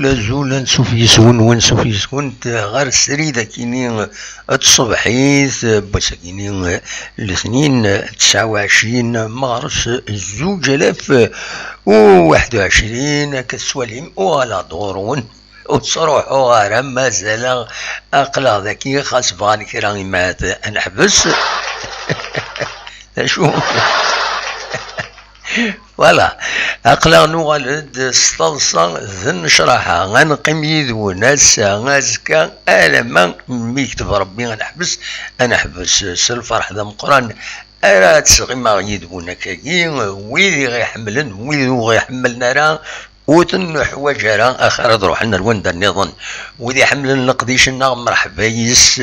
أزول نشوف يسون ونشوف يسون غير السريدة كيني الصبحيت باش كيني الاثنين 29 مارس 2021 كسواليم ولا دورون وتصروحوا غير مازال أقلا ذاكي خاص بغاني كي راني مات نحبس شو فوالا أقلا نوالد ستلصا ذن شرحها غنقيم يدو ناس غازكا ألما ميكتب ربي غنحبس سالفرح ذا مقران أرا تسغي ما يدونا كاكي ويدي غيحملن ويدو غيحملنا راه وتن حوايج راه اخر تروح لنا الوندا النظام وذي حمل نقديشنا مرحبا يس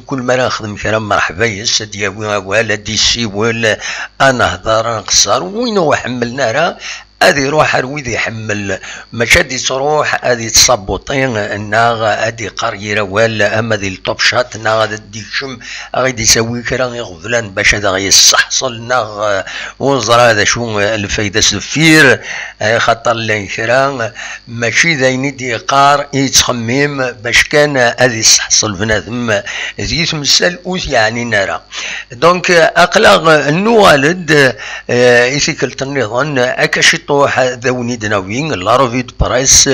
كل ما نخدم كلام مرحبا يس دياوي ولا ديسي ولا انا هضر نقصر وين هو حملنا راه هذه روح ويدي يحمل ماشي هادي تروح هادي تصبوطين انا هادي قريره ولا اما دي الطوب شات انا غادي ديكشم غادي يسوي كرا غفلان باش هذا غيصحصل لنا ونظر هذا شو الفايده سفير خاطر لين كرا ماشي داين يدي قار يتخمم باش كان هادي يصحصل بنادم ذي تمثل اوت يعني نرى دونك اقلا النوالد يثيكلت النظام اكشط ذوني دناوين لا رevue de presse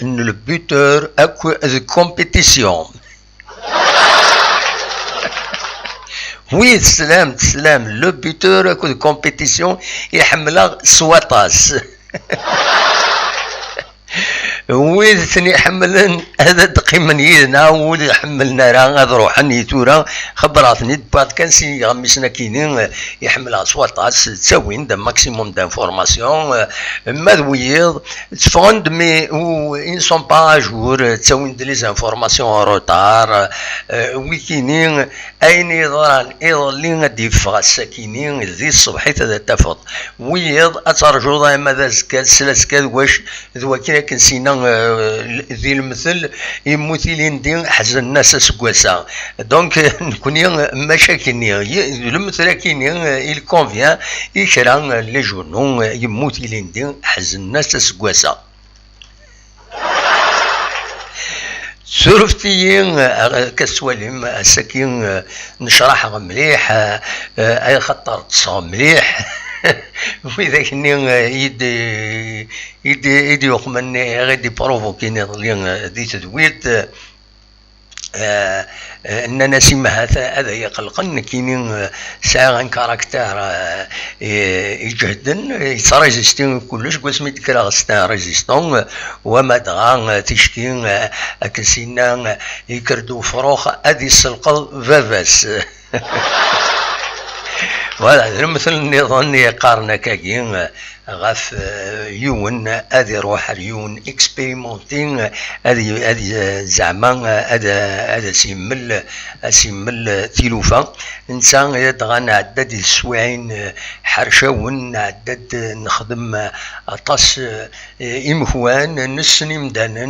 le buteur de compétition oui تسلم le buteur de compétition يحملها سواطاس ويد ثني حملن هذا دقيمن يدنا ولي حملنا راه غاد روح نيتورا خبراتني بعد كان سي غمسنا كينين يحمل اصوات تساوين دا ماكسيموم دانفورماسيون مادويض تفوند مي و ان سون با جور تساوين دي لي زانفورماسيون روتار ويكينين اين يضران ايضلين غادي يفغى الساكينين ذي الصبح هذا تفض ويض اترجو دائما ذا سلاس كاد واش ذو كي كنسينا ذي المثل يموتيلين دين حزن الناس سكواسا دونك نكوني مشاكلني المثل كيني الكونفيان يشرا لي جورنو يموتيلين دين حزن الناس سكواسا سورفتي كسواليم السكين نشرحها مليح اي خطر تصغى مليح وإذا كني يدي يخمني غادي بروفوكيني ذي تدويت اننا سيما هذا يقلقن كاينين ساعه كاركتير يجهدن يتريزيستين كلش قول سميت كرا ريزيستون وما دغا تشكين اكسينا يكردو فروخ ادي السلق فافاس فوالا مثل النظام يقارنا كاين غاف يون هذه روح يون اكسبيريمونتين هذه زعما هذا سيمل تيلوفا انسان يدغى نعدد السواعين حرشاون نعدد نخدم طاس امهوان نسن يمدانا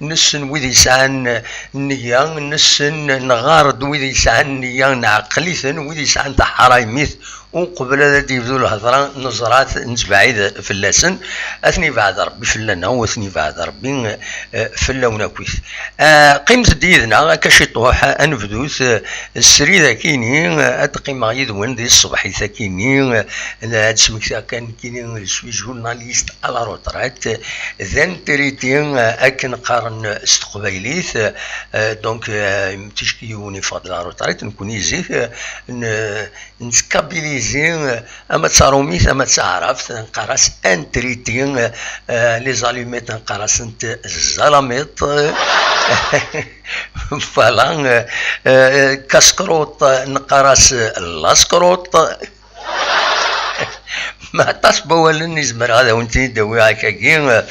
نسن وذي سعان نيا نسن نغارد وذي سعان نيا نعقليثن وذي سعان تحرايميث وقبل هذا يبدو الهضره نزرات نتبعيد في اللسن اثني بعد ربي فلنا واثني بعد ربي فلونا كويس. قيمة ديدنا كشطوح انفدوس السري ذاكيني اتقيم يدون دي الصبح ذاكيني هاد سمكتا كان كيني سوي جورناليست على روترات ذن تريتين اكن قارن استقبيليث دونك تشكيوني فضل روترات نكون يزيه نسكابيليزي اما تصاروميث اما تعرف نقراس انتريتين لي زاليميت نقراس انت الزلاميط فلان كاسكروط نقراس لاسكروط ما تصبوا ولا نزمر هذا وانت دوي هكاكي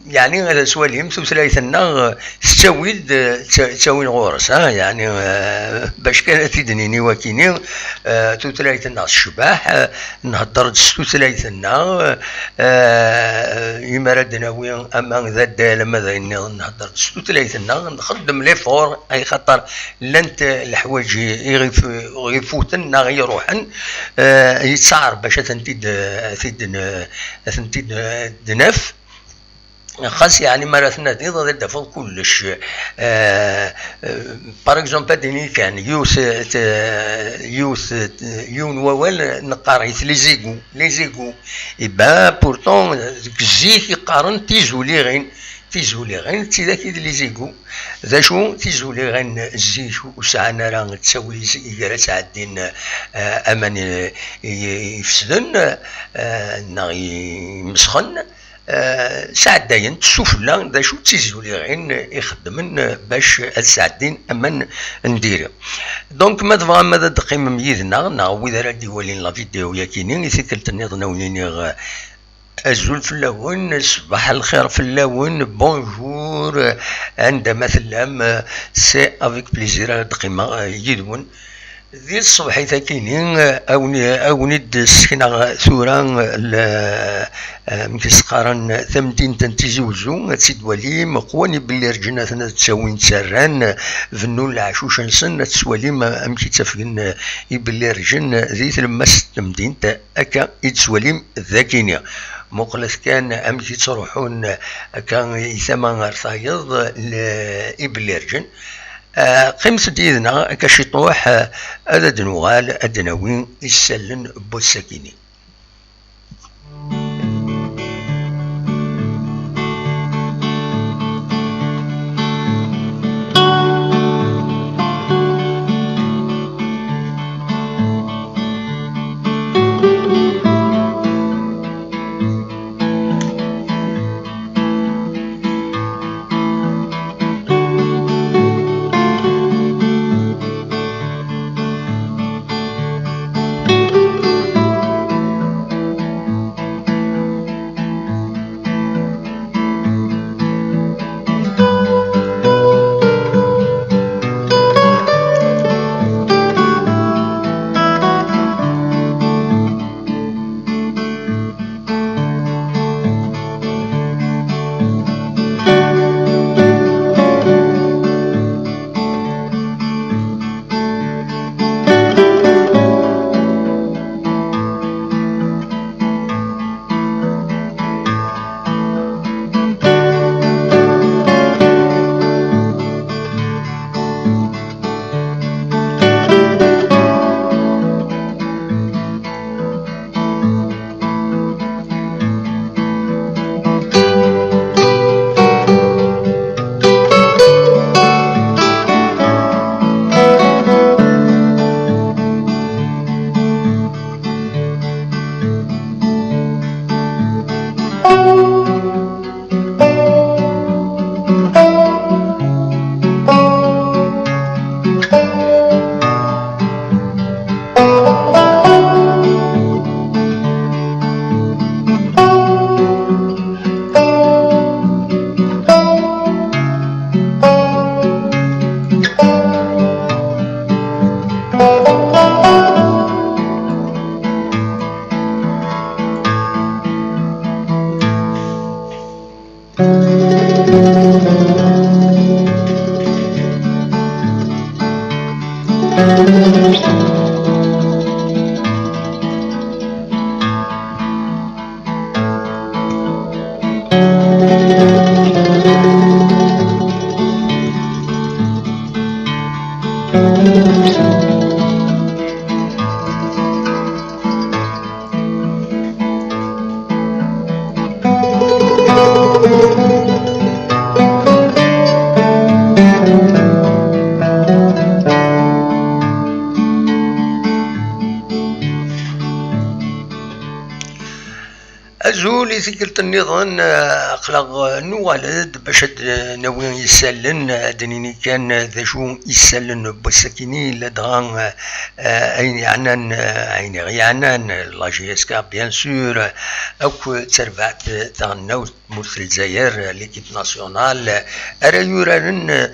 يعني هذا سؤال يمسو سلايثنا تساوي غورس يعني باش كانت تدنيني وكيني تسلايثنا الشباح نهضر تسلايثنا يمرد ناوي اما ذا لما ذا نهضر تسلايثنا نخدم لي فور اي خاطر لانت الحوايج يفوتنا يروحن يتصعر باش ثنتيد دنف خاص يعني مرثنا ضد دفض كلش بار اكزومبل ديني كان يون ووال نقاريت لي زيغو يبا بورتون زيك يقارن تيزولي غين تي ذاك لي زيغو ذا شو تيزولي غين زيك وسعنا راه تسوي يقرا تعدين امان يفسدن ناغي مسخن ساعدين تسوفلا دا شو تيزولي غين يخدمن باش الساعدين امان ندير دونك ما تبغى ماذا دقيم ميدنا ناوي اذا راه ديوالين لا فيديو ياكينين يثقل تنيضنا ونيني الزول في اللون صباح الخير في اللون بونجور عندما مثلا سي افيك بليزير دقيمة يدون ذي الصبح ثاكينين أوني دسكنا ثورا مكسقارن ثمدين تنتيزوزو تسيد ولي مقواني باللي رجنا ثنا تساوين تسران فنو العشوش نسن تسوالي ما أمكي تفقن يبالي رجن ذي ثلمس تمدين أكا يتسواليم ذاكينيا مقلث كان أمكي تروحون كان يثمان غرثايض لإبلي رجن قيمة ديدنا كشطوح هذا دنوغال أدناوين يسلن بوساكيني. أزول يثقلت النظام أقلق نوالد باش ناوي يسالن دنيني كان ذا شو يسالن بسكيني لدغان أين عنان أين غيانان لا جي اس كا بيان سور أو تربعت تغناو مرسل الجزائر ليكيب ناسيونال أرا يورارن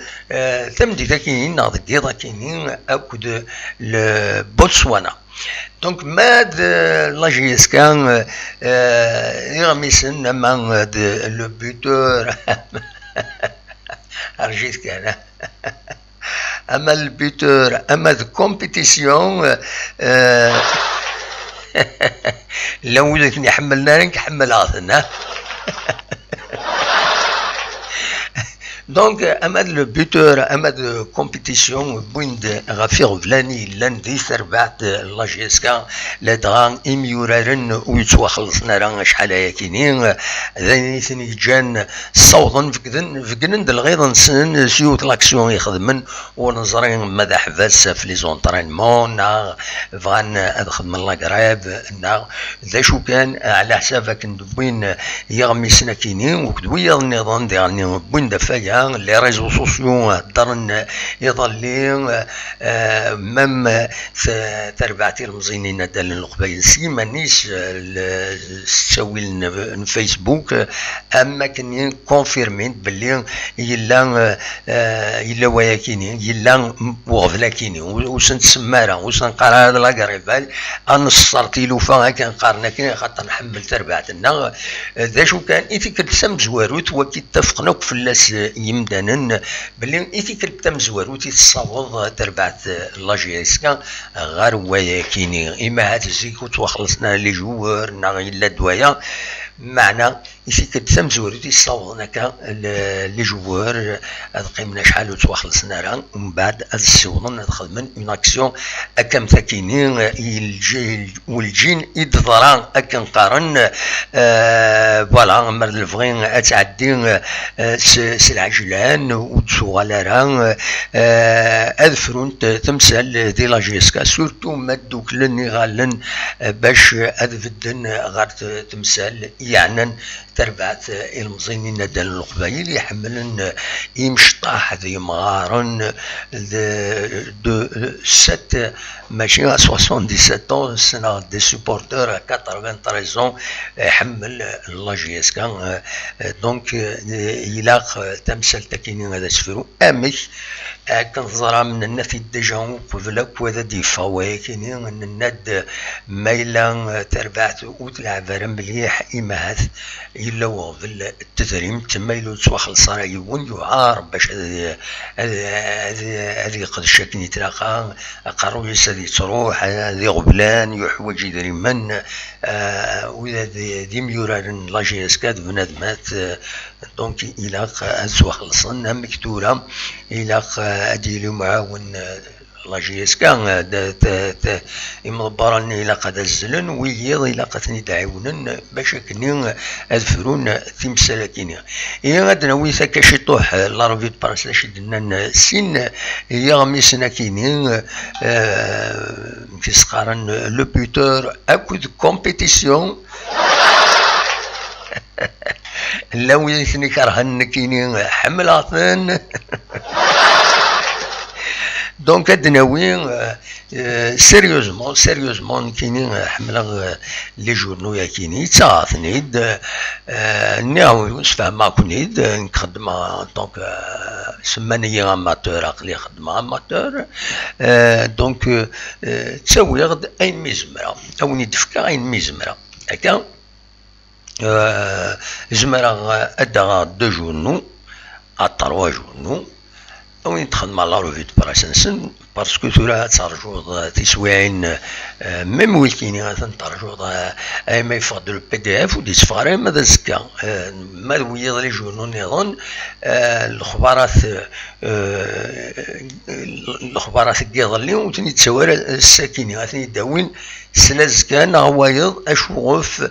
ثمدي ذاكيين ناضي ديضا كينين أكد لبوتسوانا. دونك ماد لا جي اس كان يغمسن مع لو بوتور ارجيت كان اما البوتور اما الكومبيتيسيون لو ولكن حملنا لك حمل عاثنا. دونك اماد لو بوتور اماد كومبيتيسيون بويند غافير فلاني لان دي سربعت لا جي اس كا لدغان اميورارن ويتوخلصنا راه شحال هاكينين ذاني ثني جان صوضن فكدن الغيض نسن سيوت لاكسيون يخدمن ونزرين ماذا حفاس في لي زونطرينمون نا فغان ادخل من لاكراب نا ذا شو كان على حسابك ندوين يغمسنا كينين وكدويا النظام ديالني بوين دفايا لي ريزو سوسيو درن يظلين مم تربعتي المزينين دال القبايل سي مانيش تسوي الفيسبوك اما كني كونفيرمين باللي يلا وياكيني يلا وغفلاكيني وسن تسمارا وسن قرا هذا لاكاريفال انصرتي له فا كنقارنا كاين خاطر نحمل تربعتنا ذا شو كان ايتيك تسم زواروت وكي اتفقنا فلاس يمدانن بلي ايتيك تم زواروت تصاوض تربعت لا جي اس كا غير وياكيني اما هاد الزيكو توخلصنا لي جوار نا الا دوايا معنا يفيك تم زورتي صوضنا كا لي جوار قيمنا شحال وتوخلصنا راه ومن بعد السوضن خدمن اون اكسيون اكم ثاكينين الجيل والجين يدضران اكن قارن فوالا مرد الفغين اتعدي سلعجلان وتسوغالاران اذفرون تمثال دي لا جيسكا سورتو مادوك لني غالن باش اذفدن غير تمثال يعني تربعت المزينين دال القبايل يحملن يمشطاح ذي مغارن دو ست ماشي 77 سنة دي سوبورتور 93 يحمل لا جي اس كان دونك يلاق تمثال تاكينين هذا سفرو امش كنظرا من النفي ديجا قبلك وذا دي فواكيني ان الند ميلا تربعت وتلعب مليح إماث إلا وغفل التدريم تميلو تواخل صرايون يعار باش هذه قد شكني تلاقى قارو يسادي تروح هذه غبلان يحوج يدري من وإذا دي ميوران لا جي اس كاد بنادمات دونك إلا تواخلصن مكتورة إلا أديلو معاون لا جي اس كان يمضبرني الى قد الزلن ويض الى قتني تعاونن باش كني اذفرون تمساكيني هي غادنا ويثا كشطوح لا ريفيو باراس لا شدنا سين هي غميسنا كينين كيسقارن لو بوتور اكود كومبيتيسيون لو يثني كرهن كينين حملاطن دونك ادناوي سيريوزمون كاينين حملا لي جورنو يا كيني تاثنيد ناوي نفهم كونيد نخدم دونك سمانية اماتور عقلي خدمة اماتور دونك تسوي غد اين ميزمرة او ندفكا اين ميزمرة هكا زمرة ادغا دو جورنو ا 3 جورنو وين تخدم على روفي دو براسنسن باسكو ثورا ترجوض تسويعين ميم ويكيني غتنترجوض ما يفضل البي دي اف ودي سفاري ماذا زكا ما ويض لي جورنو نظن الخبارات كيظلي وتني تسوار الساكيني غاتني داوين سلاز كان غوايض اشوغف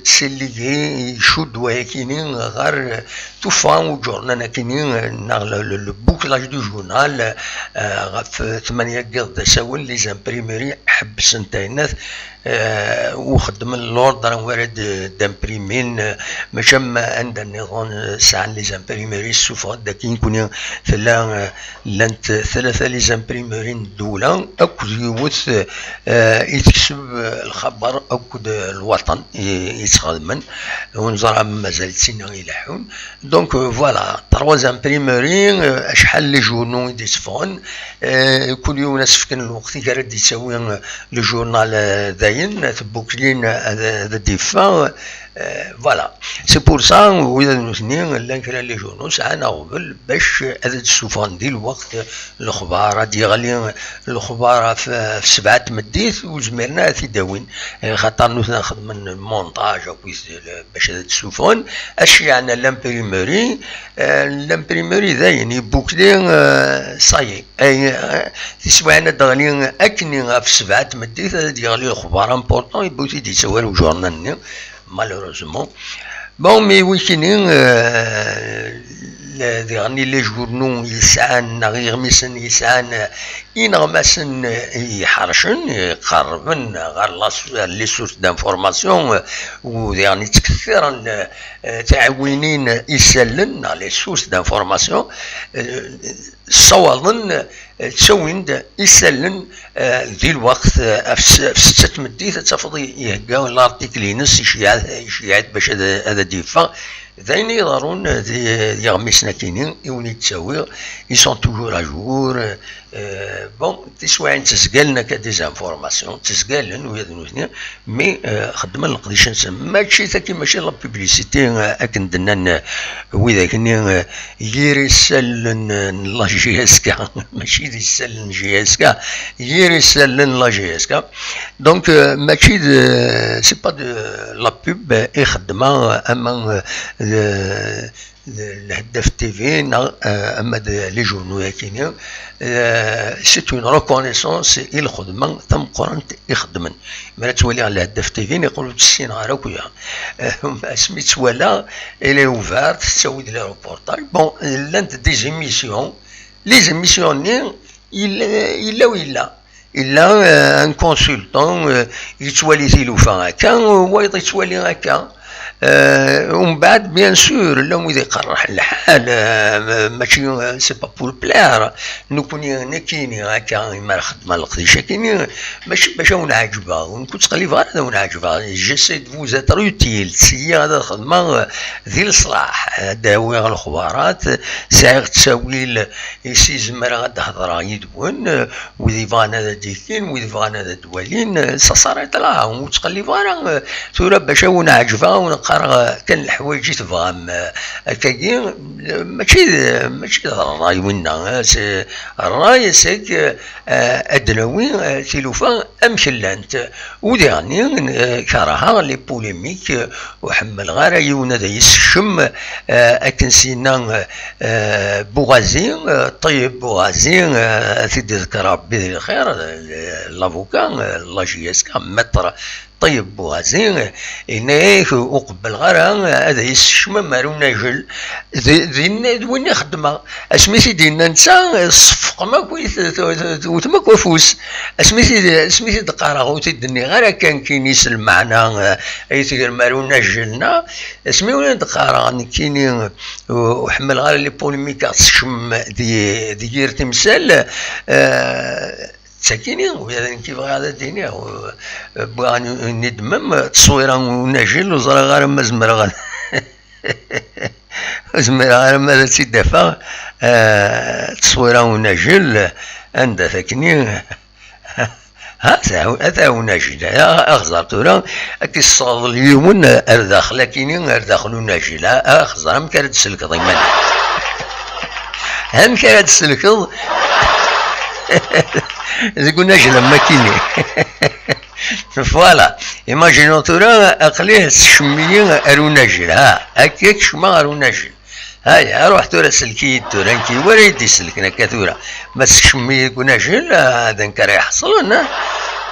سلي يشد ويكيني غير توفان وجورنا كيني لو بوكلاج دو جورنال غف 8 قرد ساول لي زامبريميري حبس نتاينات وخدم اللوردر ورد دامبريمين ماشا عند النظام ساعة لي زامبريميري السوفر داكين كوني لانت ثلاثة لي زامبريميرين دولة أكد يوث يتكسب الخبر أكد الوطن يتخدمن ونزرع مازال سنة يلحون دونك فوالا 3 زامبريميرين أشحال لي جورنو يديسفون كل يوم ناس فكن الوقت يقرد يسوي لو جورنال داين تبوكلين هذا ديفا فوالا سي بور سا وإذا نثنين لانكرا لي جورنو ساعنا قبل باش هذا السوفان ديال الوقت الأخبار ديالي الأخبار في 7 مديت وزمرنا في داوين خاطر نوثنا نخدم من المونتاج باش هذا السوفان اش يعني لامبريموري داين يبوكلين صاي اي تسوى دغلين اكني في 7 مديت ديالي الأخبار امبورطون يبوتي ديسوالو جورنال malheureusement. Bon, mais week-ending, les journaux, غير ميسن يسعان ينغمسن يحرشن يقربن غير لي سورس دانفورماسيون ويعني تكثر تعوينين يسلن لي سورس دانفورماسيون صوالن تسويند يسلن ذي الوقت في 6 مديت تفضي يهقاو الارتيكل ينس يشيعات باش هذا ديفا ذين يضرون يغمسنا كينين يوني تساوي يسون توجور اجور بون تسوى تسقالنا كديزانفورماسيون تسقالن ويذنوثني مي خدم القديش نسمى ماشي ثاكي ماشي لا بيبليسيتي اكن دنان وذا كني ييري سلن لا جي اس كا ماشي دي سلن جي اس كا ييري سلن لا جي اس كا دونك ماشي سي با دو لا بوب يخدمها اما الهدف تيفي اما لي جورنو ياكينين سي اون ريكونيسونس الخدمه ثم قرنت يخدمن ملي تولي على الهدف تيفي يقولوا تسين هاكويا سميت ولا الي اوفارت تسوي لي روبورتاج بون لانت دي زيميسيون لي زيميسيون الا ان كونسلتون يتولي تيلوفا هكا هو يتولي هكا ومن بعد بيان سور لو إذا يقرح الحال ماشي سي با بور بلار نكوني نكيني هكا ما خدمه القديشه كيني ماشي باش ونعجبها ونكون تقليب غير هذا ونعجبها جيسي دو زاتر اوتيل تسيي هذا الخدمه ذي الصلاح داوي الخبارات ساعه تساوي يسي زمر غاد هضره يدون وذي فان هذا ديكين وذي فان هذا دوالين صارت لها وتقليب غير ثورة باش ونعجبها ونقرا كان الحوايج تفهم هكاكي ماشي الراي وينا الراي سيك ادنوي تيلوفا امشلانت وداني كراها لي بوليميك وحمل غير يونا ذا يسشم اكنسينا بوغازي طيب بوغازي تذكر ربي الخير لافوكا لا جي اس كا متر طيب بوغازي إنه وقبل غير هذا يسشم مارو ناجل ذي وين يخدمها اسميتي دينا نسا الصفق ما وتما كوفوس اسميتي دقارا وتدني غير كان كينيس المعنى ايتي مارو ناجلنا اسمي وين دقارا كيني وحمل غير لي بوليميكا تشم دير تمثال ساكيني وهذا كيف هذا الدنيا بغا ندمم تصويره وناجل وزرا غير ما زمر غير زمر غير ما تيدافع تصويره وناجل عند ثاكني هذا هو ناجل اخزر تورا كي الصاد اليوم ارداخ لكن ارداخلو ناجل اخزر ام كانت تسلك ضيمان هم كانت تسلك يقول ناجل ما كيني فوالا ايماجينو تورا اقليه شميين ارو ناجل هكاك شما ارو ناجل هاي اروح تورا سلكي تورا كي وريدي سلكنا كثورا بس شمي يقول ناجل هذا نكر يحصل لنا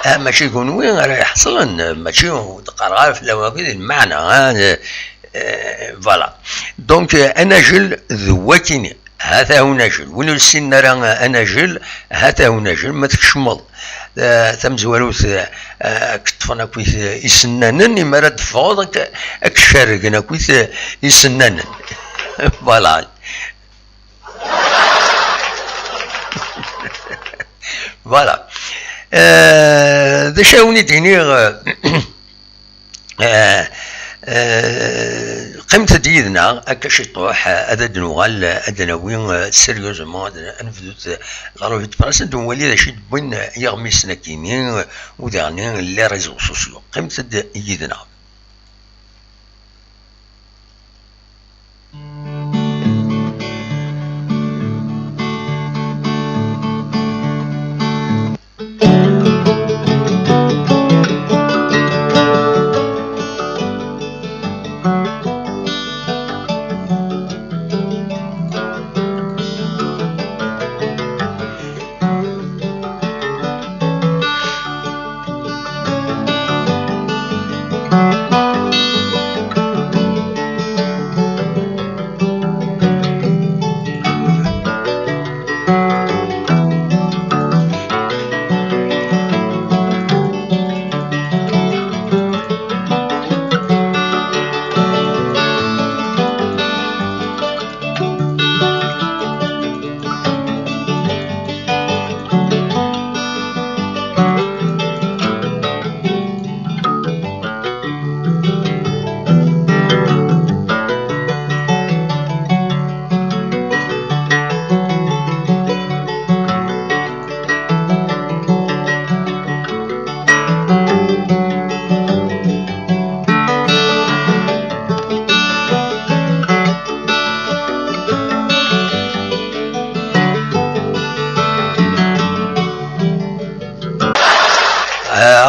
ماشي يكون وين راه يحصل ماشي تقرا في الواقع المعنى فوالا دونك اناجل ذواتيني هذا هو نجل وين السن راه اناجل هذا هو نجل ما تكشمض تمزولوث كتفنا كويس يسنانن ما راه تفوض اكشارقنا كويس يسنانن فوالا فوالا ذا شاوني ديني قيمة ديدنا اكاش يطوح هذا دنوغال ادناوي سيريوزمون انفدوت لا روفي دو براس ولي ذا شي بوين يغمسنا كينين وداني لي ريزو سوسيو قيمة ديدنا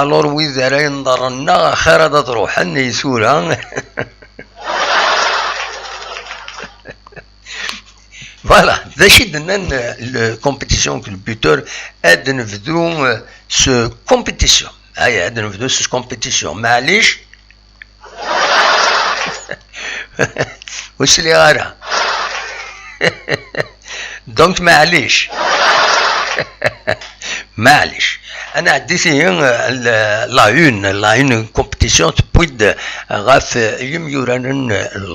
الور وإذا راه ينظرنا خير هذا تروح يسورا فوالا ذا شي درنا الكومبيتيسيون كالبيتور اد نفدو سو كومبيتيسيون هيا اد نفدو سو كومبيتيسيون معليش واش اللي غارها دونك معليش معليش انا عديتي لا اون كومبيتيسيون تبويد غاف يميوران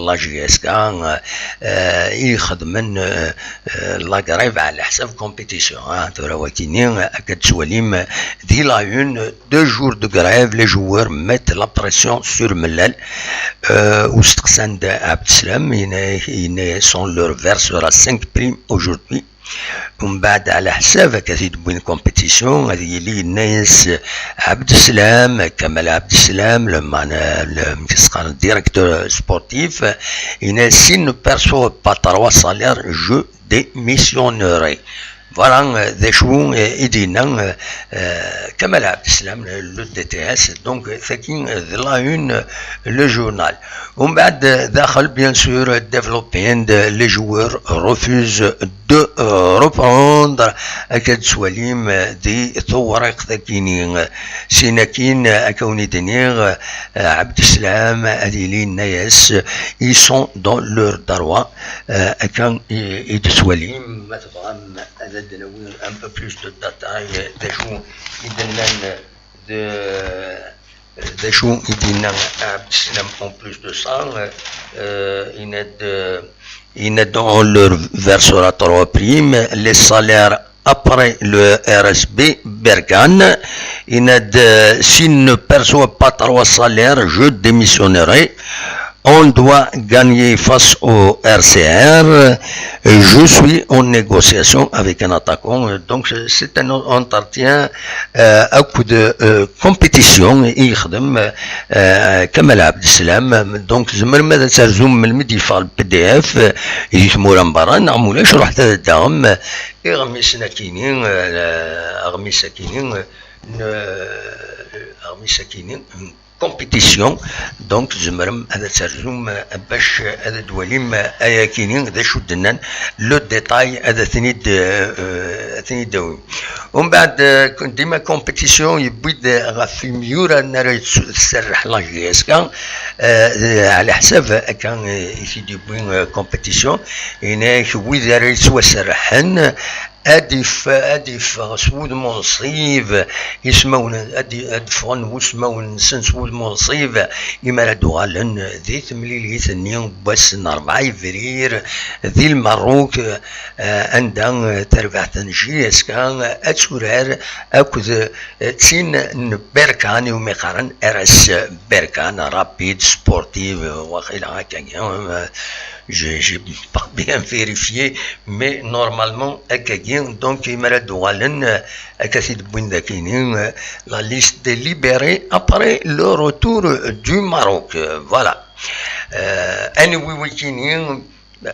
لا جي اس كان يخدمن لا غريف على حساب كومبيتيسيون ترى وكيني اكاد سواليم دي لا اون دو جور دو غريف لي جوار ميت لا بريسيون سور ملال واستقسان عبد السلام ils sont leur verseur à 5 primes aujourd'hui ومن بعد على حساب كثير بين كومبيتيسيون هذه اللي الناس عبد السلام كمال عبد السلام لما كيسقى الديريكتور سبورتيف il s'il ne perçoit pas 3 salaires je démissionnerai فوالا ذا شو يدينا كمال عبد السلام لو دي تي اس دونك ثاكين لا اون لو جورنال ومن بعد داخل بيان سور ديفلوبين لي جوور ريفوز دو روبروندر اكاد سواليم دي ثورق ثاكينين سيناكين اكوني دنيغ عبد السلام اديلي الناس ils sont dans leur droit اكان يدسواليم ما تفهم هذا دناوي un peu plus de détails دشو يدنا دشو يدنا عبد السلام en plus de ça il est dans leur versera 3 primes les salaires après le RSB Bergane s'il ne perçoit pas 3 salaires je démissionnerai. On doit gagner face au RCR. Je suis en négociation avec un attaquant. Donc c'est un entretien à coup de compétition. يخدم كمال عبد السلام. Donc زمر ماذا ترزم من المديفع البي دي اف يثمر مبارا نعمولاش رحت داهم اغمي سكينين اغمي سكينين كومبيتيسيون. دونك زمرم هذا ترجم باش هذا دوليم اياكينين ذا شو دنان لو ديتاي هذا ثني داوي. ومن بعد كنت ديما كومبيتيسيون يبيد غاف الميورا نرى تسرح لاجيسكا على حساب كان يفيد يبين كومبيتيسيون هنا كويد راه يسوى سرحن أدف سود منصيف يسمون أدفون وسمون سود منصيف إما دوالن ذي تمليل ثنيون بس 4 فبراير ذي المروك عندها تربع تنجيس كان أتسورار أكد تين بركان يوم يقارن أرس بركان رابيد سبورتيف وخيلا هكا. J'ai pas bien vérifié, mais normalement, donc il m'a donné la liste des libérés après le retour du Maroc. Voilà. Anyway,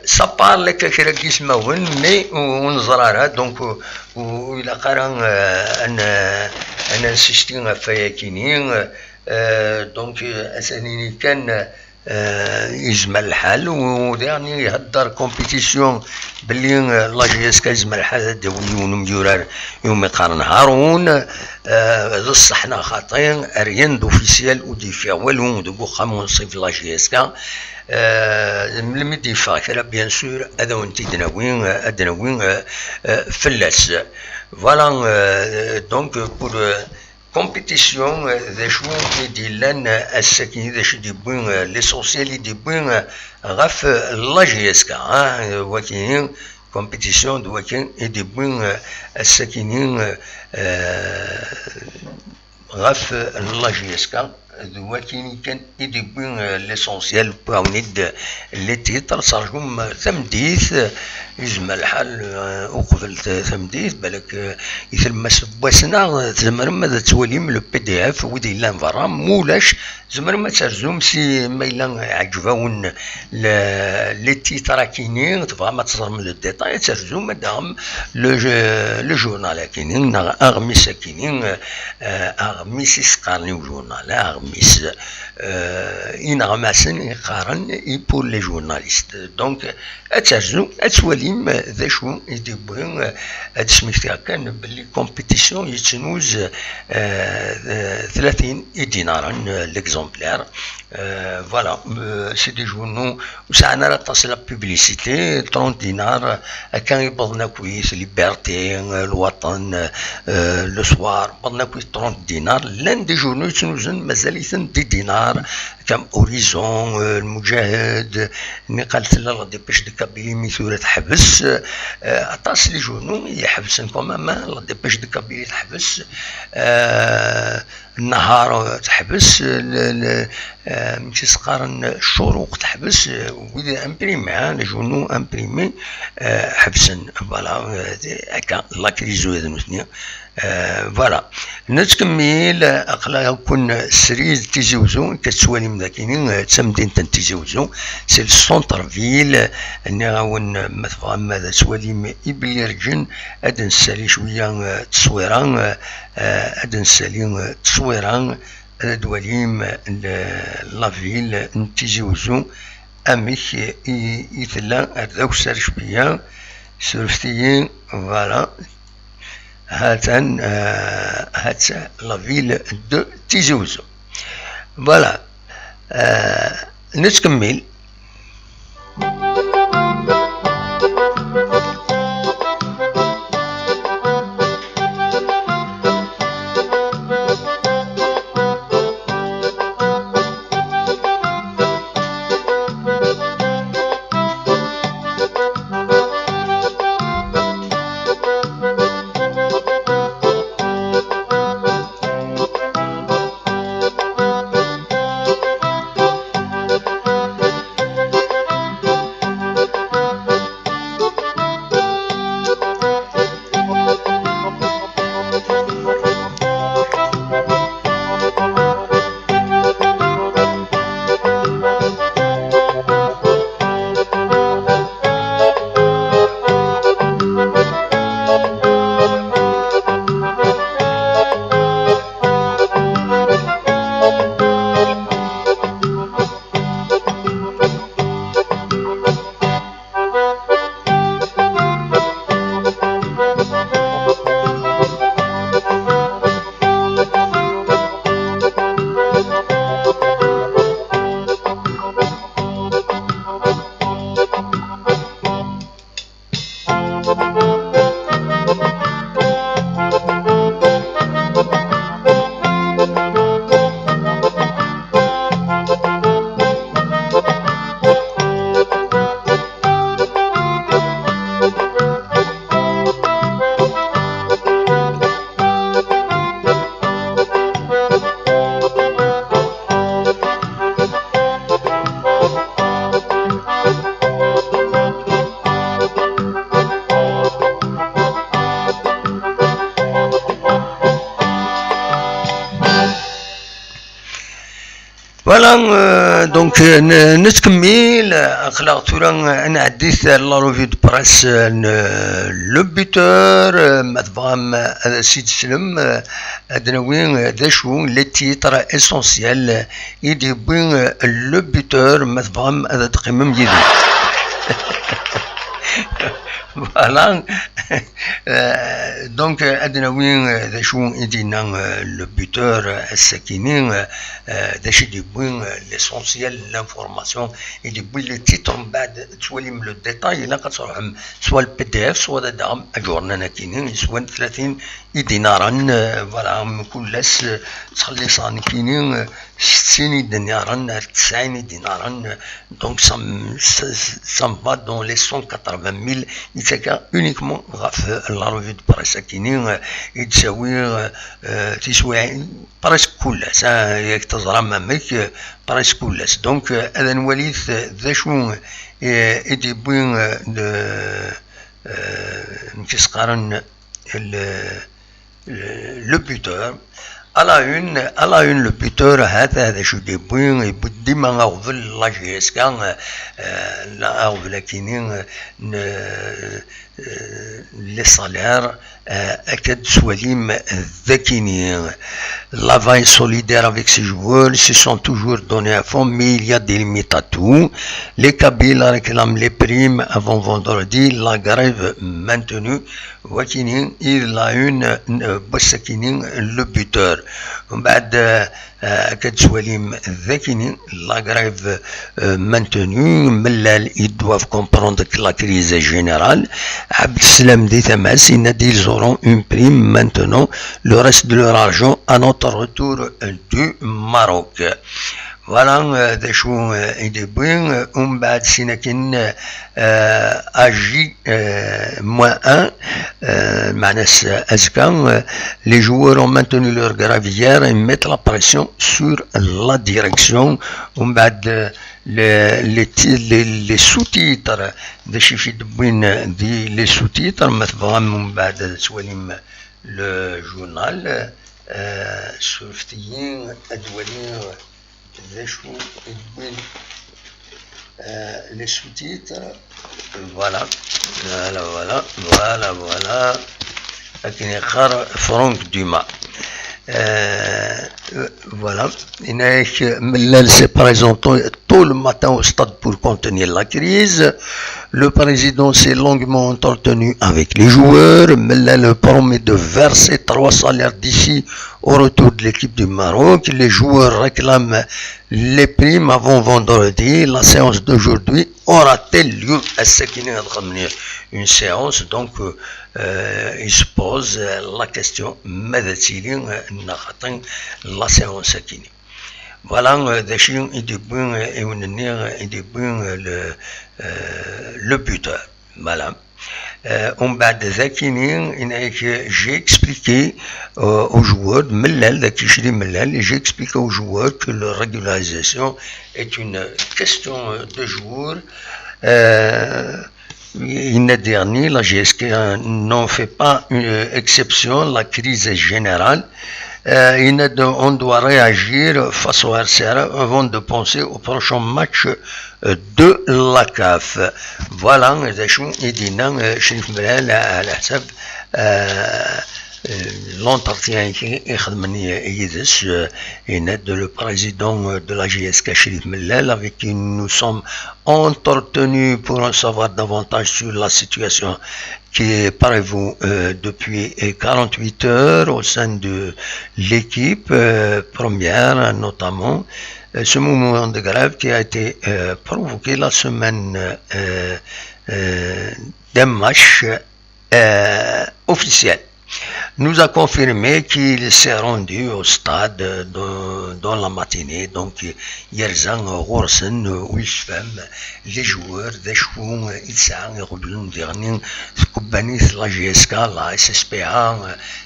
ça parle كثير كيسمعون مي ونزرارها دونك وإلا قران أنا نسيستين فياكينين دونك أسانيني كان يجمل الحال وداني يهدر كومبيتيسيون باللي لاجيسكا يجمل الحال دوليون مجورار يوم يقارن هارون الصحنا خاطين ريان دوفيسيال وديفيا والو دو خامون صيف لاجيسكا المدي فاكرة بيان سور هذا وانتي دناوين فلاس. فوالا دونك بور كومبيتيسيون ذا شو يديلان الساكنين ذا شو ديبوين ليسونسيال يديبوين غاف لاجيسكا وكاين كومبيتيسيون دوكاين يديبوين الساكنين غاف لاجيسكا دوكاين كان يديبوين ليسونسيال باونيد لي تيتر صارهم تمديث يجمع الحال وقبل تمديث بالك يثلم بواسنا زمر ما تولي من لو بي دي اف ودي لان فرا مولاش زمر ما ترزوم سي ما الا عجباون لي تيتر كاينين تبغى ما تصر من لو ديتاي ترزوم دام لو جورنال كاينين اغميس كاينين اغميس يسقارني وجورنال اغميس ينغماسن يقارن بور لي جورناليست. دونك اترزو اتوليم ذا شو يديبوين هاد سميتها كان باللي كومبيتيسيون يتنوز 30 دينارا ليكزومبلير. فوالا سي دي جورنو وساعنا راه تصل لا بوبليسيتي 30 دينار كان يبضنا كويس ليبرتي الوطن لو سوار بضنا كويس 30 دينار. لان دي جورنو يتنوزن مازال يثن دي دينار كم اوريزون المجاهد اللي قالت لا لا ديبيش دي كابيلي ميثورة تحبس عطاس لي جورنو يحبسن كومام لا ديبيش دي كابيلي تحبس النهار تحبس مشي سقارن الشروق تحبس وإذا امبريمي لي جورنو امبريمي حبسن. فوالا هكا لا كريزو هذا نوثني. فوالا نتكمل اقلا يكون سريز تيزوزو كتسوالي مذاكينين تسمدين تنتيزوزو سي السونتر فيل اني غاون مثلا ماذا سوالي يبلي رجن اد نسالي شويه تصويران اد نسالي تصويران دواليم لافيل نتيزوزو اميك يثلا رداو سار شويه سرفتيين. فوالا هاتان لا فيل دو تيزي وزو. فوالا نتكمل. فوالا دونك نتكمل اخلاق تورا انا عديت لا روفي دو بريس لو بوتور مدفام سيد سلم ادناوي ذا شو لي تيتر اسونسيال يدي بين لو بوتور مدفام هذا تقيم مجيد فوالا دونك ادناوي ذا شو يدينا لو بوتور الساكنين ذا شي دي بوين ليسونسيال لانفورماسيون يدي بوين لي تيتر من بعد تولي من لو ديتاي الا كتروحهم سوا البي دي اف سوا دام اجورنا كاينين سوا 30 دينارا فوالا كلاس تخلي صان كاينين 60 دينارا 90 دينارا دونك سام فا دون لي 180,000 يتساكا اونيكمون غاف لا روفي دو بريس كاينين تسوي بريسك كلاس ياك تزرى مامك بريسك كلاس دونك هذا نوليث ذا شو يدي بوين نكيس قارن لو بوتور على اون لو بوتور هذا شو دي بوين ديما غوفل لا جي اس كان لا غوفل كاينين les salaires أكد سواليم ذكيين. La veille solidaire avec ces joueurs se sont toujours donnés à fond, mais il y a des limites à tout. Les Kabyles réclament les primes avant vendredi, la grève maintenue. Wakinin, il a une Bossakinin, le buteur. بعد أكد سواليم ذكيين, la grève maintenue. ملال, ils doivent comprendre que la crise est générale. Abdeslam dit Tamas, ils auront une prime maintenant, le reste de leur argent à notre retour du Maroc. Voilà des choses et des brins. Bad Sinakin AJ -1, Manas Azkan. Les joueurs ont maintenu leur grève hier et mettent la pression sur la direction. Bad les sous-titres de Shifid Bouin, les sous-titres, مثلا بعد سواليم le journal سوفتيين أدوالين ذا شو Bouin les sous-titres, voilà لكن يقرأ فرانك دوما. Voilà, Mellal s'est présenté tôt le matin au stade pour contenir la crise. Le président s'est longuement entretenu avec les joueurs. Mellal promet de verser 3 salaires d'ici au retour de l'équipe du Maroc. Les joueurs réclament les primes avant vendredi. La séance d'aujourd'hui aura-t-elle lieu à Sakine al-Khamni? Une séance, donc il se pose la question la séance Sakine. Voilà, le buteur. Voilà. J'ai expliqué aux joueurs, j'ai expliqué aux joueurs que la régularisation est une question de jours. L'année dernière, la GSK n'en fait pas une exception, la crise est générale. On doit réagir face au RCR avant de penser au prochain match de la CAF. Voilà, l'entretien le président de la GSK Chérif Mellal, avec qui nous sommes entretenus pour en savoir davantage sur la situation qui est prévue depuis 48 heures au sein de l'équipe première, notamment ce mouvement de grève qui a été provoqué la semaine d'un match officiel nous a confirmé qu'il s'est rendu au stade dans la matinée. Donc, Yerzan, Gorsen, Wilsfem, les joueurs, des chouons, Ilsan, Rublun, Dernier, Kubanis, la GSK, la SSPA,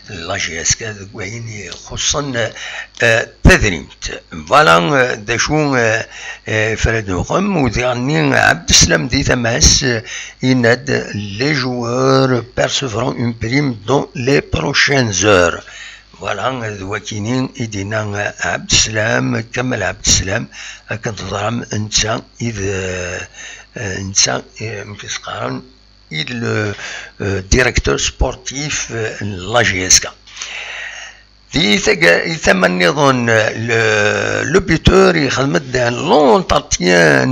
la GSK, Gouini, Khossan, Tedrimt. Voilà des chouons, Fred Rum, ou Dernier, Abdeslam dit Tamas, Ined, les joueurs percevront une prime dans les prochaines heures. Voilà, Wakinin, Idinan Abdeslam, Kamal Abdeslam, Akadram, Nsan, Nsan, Mkisqaran, le directeur sportif la GSK. يتمنى le buteur يخدم l'entretien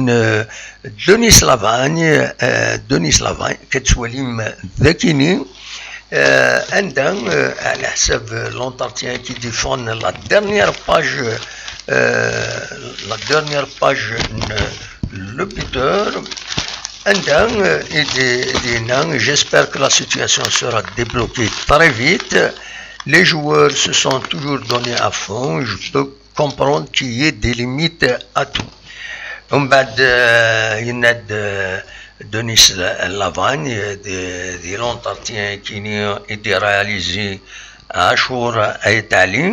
Denis Lavagne كتسوليم ذاكيني عندها على حساب l'entretien qui défend la dernière page le buteur عندها j'espère que la situation sera débloquée très vite. Les joueurs se sont toujours donnés à fond. Je peux comprendre qu'il y ait des limites à tout. Il y a Denis Lavagne, des l'entretien qui a été réalisé à Achour à Italie.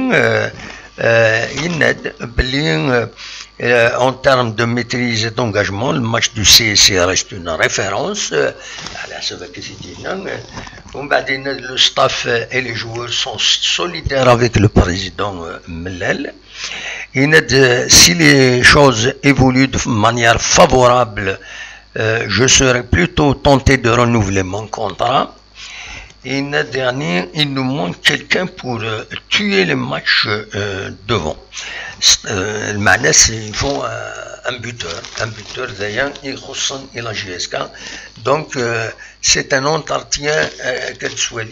Il y a en termes de maîtrise et d'engagement, le match du CSC reste une référence. Le staff et les joueurs sont solidaires avec le président Mellel. Si les choses évoluent de manière favorable, je serais plutôt tenté de renouveler mon contrat. Et dernier, il nous manque quelqu'un pour tuer les matchs devant. Le Manes, il faut un buteur d'ailleurs, il ressemble à la GSK. Donc, c'est un entretien qu'elle soit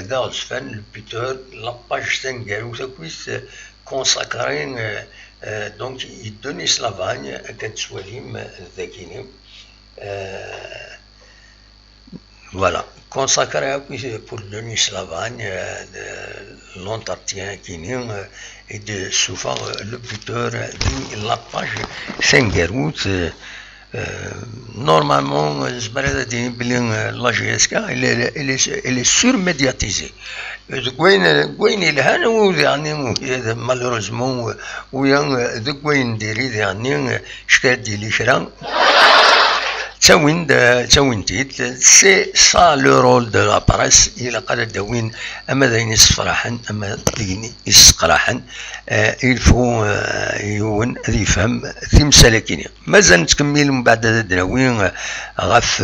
d'Alsfen, le buteur, la page 5 où ça puisse consacrer, donc, il donne Slavagne, qu'elle soit d'Akine. Voilà, consacré pour Denis Lavagne, l'entretien qui et de souvent le buteur de la page Sengerout. Normalement, la GSK, elle est surmédiatisée. Malheureusement, c'est ça le rôle de la presse. Il faut يفهم ثم سلكيني مازال نتكمل من بعد هذا الدراوين غاف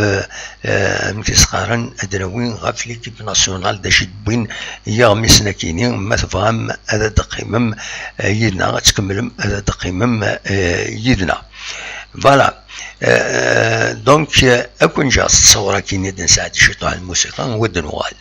مكيسقارن الدراوين غاف ليكيب ناسيونال داش بين يغمسنا كيني ما تفهم هذا تقييم يدنا تكمل هذا تقييم يدنا فوالا. دونك أكون جاست تصورا كي ندير نساعد شيطان الموسيقى ود نوال.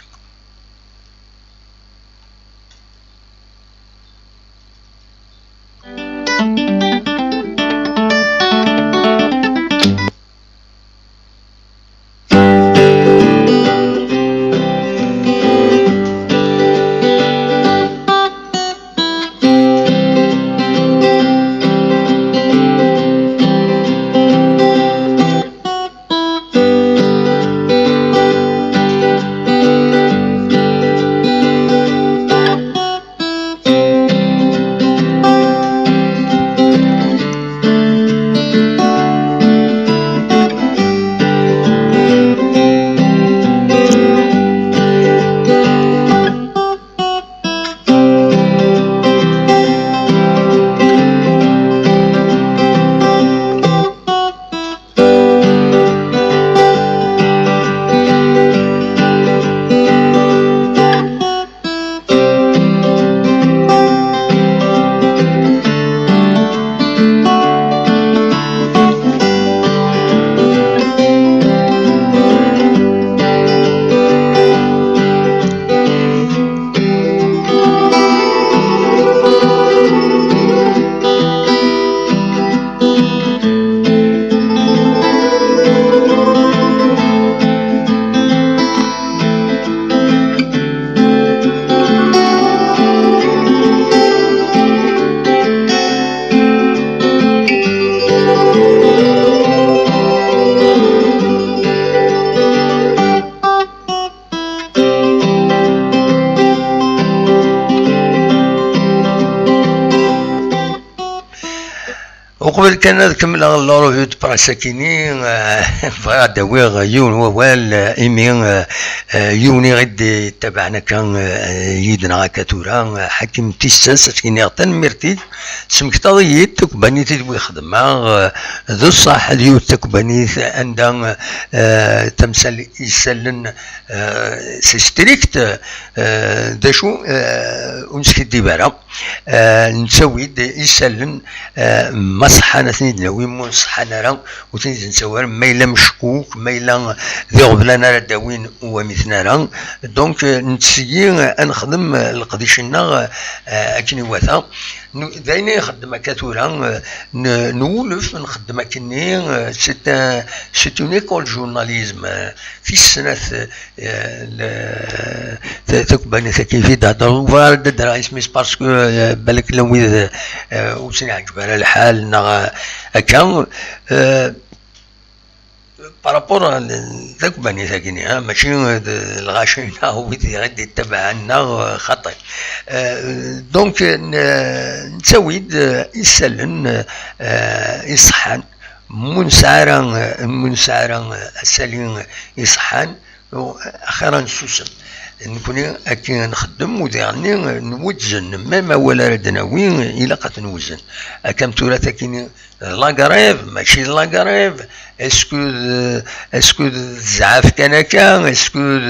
وقبل كان نكمل لوروفيو دو براس كيني بغا داويغ يون ووال ايمين يوني غدي تبعنا كان يدنا كاتورا حكم تيساس كيني تنمرتي سمكتاضيت تكبانيت دوي خدمة ذو الصح ديو تكبانيت عندها تمثل يسلن سيستريكت داشو ونسكي ديبارا نسوي يسلن مصحة نثنيد نوي مصحة نرى وتنيد نسوار ميلا مشكوك ميلا ذي غبلانا داوين ومثنا راه دونك نتسيي نخدم القديشنا اكني واثا دايما يخدم كاتورا نولف نخدم كني سي اون ايكول جورناليزم في السنه تكباني كيفي تهضر فارد درايس ميس باسكو بالك لو وسني عجب على الحال هكا بارابور ذاك بني ذاكني ماشي الغاشين هو غادي يتبع عنا خطي دونك نسويد يسلن يصحان منسعرا سالين يصحان اخيرا سوسن نكوني اكي نخدم وديعني نوزن ما ولا ردناوين الى قد نوزن اكم تورا كيني لاكاريف ماشي لاكاريف اسكو زعاف كان هكا اسكو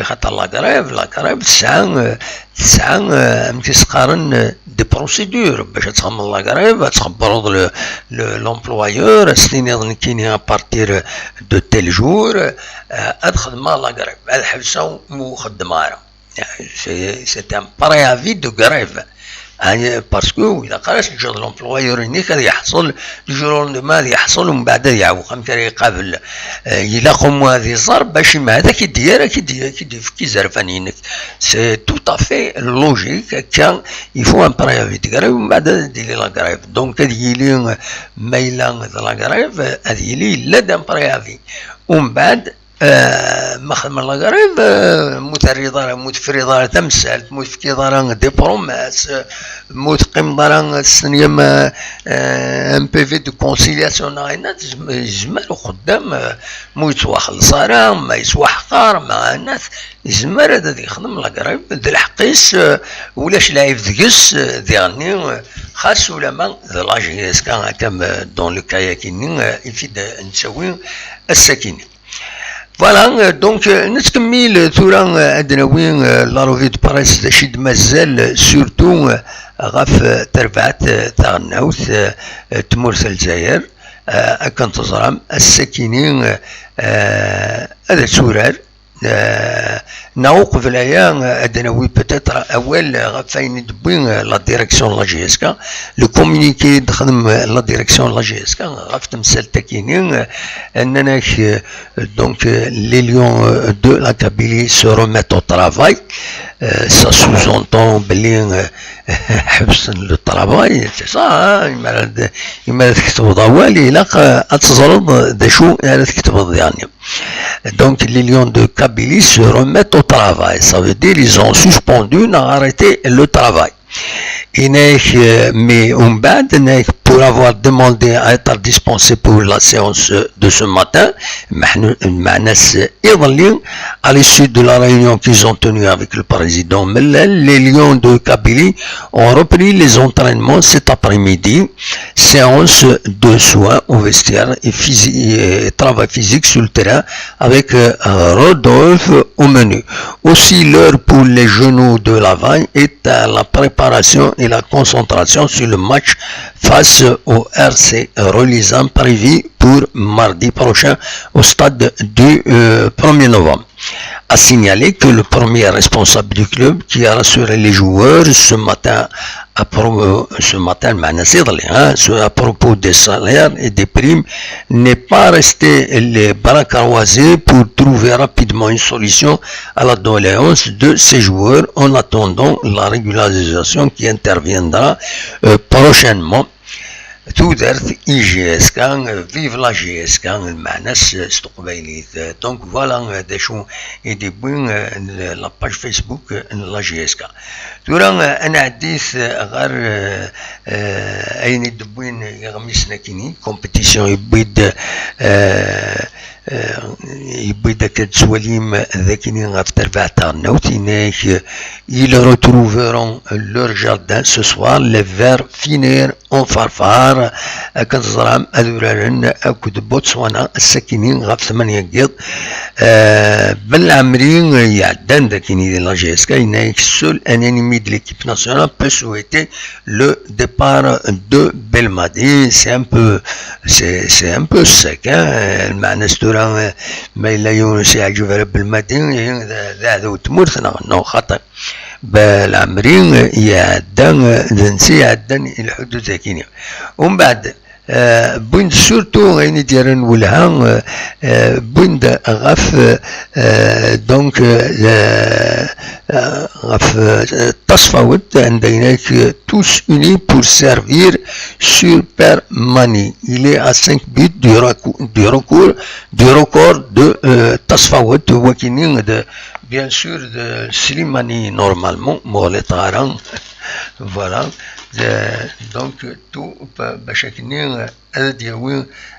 خاطر لاكاريف تسعة متيسقارن دي بروسيدور باش تخمم لاكاريف تخبروا لومبلوايور استني كيني ابارتير دو تيل جور ادخل ما لاكاريف هذا حبسه مخدماره سي ان بريافي دو غريف يعني باسكو اذا قراش الجهد لومبلوايور هناك هذا يحصل الجور ما يحصل ومن بعد يعاود خمسة يقابل يلاقم هذه الضرب باش مع هذا كيدير كي زرفانينك سي تو افي لوجيك كان يفو ان بريافي تقراي ومن بعد ديري لا كرايف دونك هذه لي مايلا لا كرايف هذه لي لا دام بريافي ومن بعد مخدم لاكاريف متفرضة تمثال متفكضة دي بروماس متقيم ضرا سنيم ان بي في دو كونسيلياسيون ناينات يزمر قدام مو يتواخل صارا ما يسوا حقار مع الناس يزمر هذا يخدم لاكاريف ذي الحقيس ولاش لايف دقس ديالني خاص ولا ما لاجيس كان هكا دون لو كاياكيني يفيد نسوي السكينه. فوالا دونك نتكمل ثورا عندنا وين لا روفي دو بريس شد مازال سورتو غاف تربعات تاع النوث تمورث الجزائر كان تزرم الساكنين هذا سورار نوقف الآية أدنوي بتاتر أول غفاين دبين لا ديريكسيون لا جي اس كا لو كومونيكي تخدم لا ديريكسيون لا جي اس كا غاف تمثال تاكينين أننا دونك لي ليون دو لا كابيلي سو روميت أو ترافاي سا سوزونتون بلي حبس لو ترافاي سي سا يما تكتب ضوالي لا تزرد دا شو تكتب يعني donc les lions de Kabylie se remettent au travail. Ça veut dire qu'ils ont suspendu, n'ont arrêté le travail. Mais pour avoir demandé à être dispensé pour la séance de ce matin, à l'issue de la réunion qu'ils ont tenue avec le président Mellel, les lions de Kabylie ont repris les entraînements cet après-midi, séance de soins au vestiaire et travail physique sur le terrain avec Rodolphe au menu. Aussi l'heure pour les genoux de la Lavagne est à la préparation et la concentration sur le match face au RC Relisant prévu pour mardi prochain au stade du 1er novembre. A signaler que le premier responsable du club qui a rassuré les joueurs ce matin à propos des salaires et des primes n'est pas resté les bras croisés pour trouver rapidement une solution à la doléance de ces joueurs en attendant la régularisation qui interviendra prochainement. تودرت اي جي اس كان فيف لا جي اس كان المعنى استقباليت دونك فوالا هذا شو يدي بوين لاباج فيسبوك لا جي اس كان تورا انا عديت غير اين يدبوين يغمسنا كيني كومبيتيسيون يبيد يبيد كتسواليم ذاكيني غافتر بعتارنا وتيناك ils retrouveront leur jardin ce soir les vers finir en farfare كنتزرعم أذورارن أكد بوتسوانا الساكنين غاف 8 قيض بالعمرين يعدان ذاكيني دي لا جي اس كا ينايك سول ان انمي de l'équipe nationale peut souhaiter le départ de Belmadi. C'est un peu sec المعنى ستورا ما إلا يونس يعجب رب المدين هذا وتمرثنا نو خطر بالعمرين يعدان ذنسي يعدان الحدود ذاكيني ومن بعد بويند سورتو غيني ديرن ولها بويند غاف دونك غاف تصفوت عندنا tous unis pour servir Super Mani. Il est à 5 buts du record de تصفوت وكينين de bien sûr de Slimani normalement مغلي طاران voilà donc tout باش كنين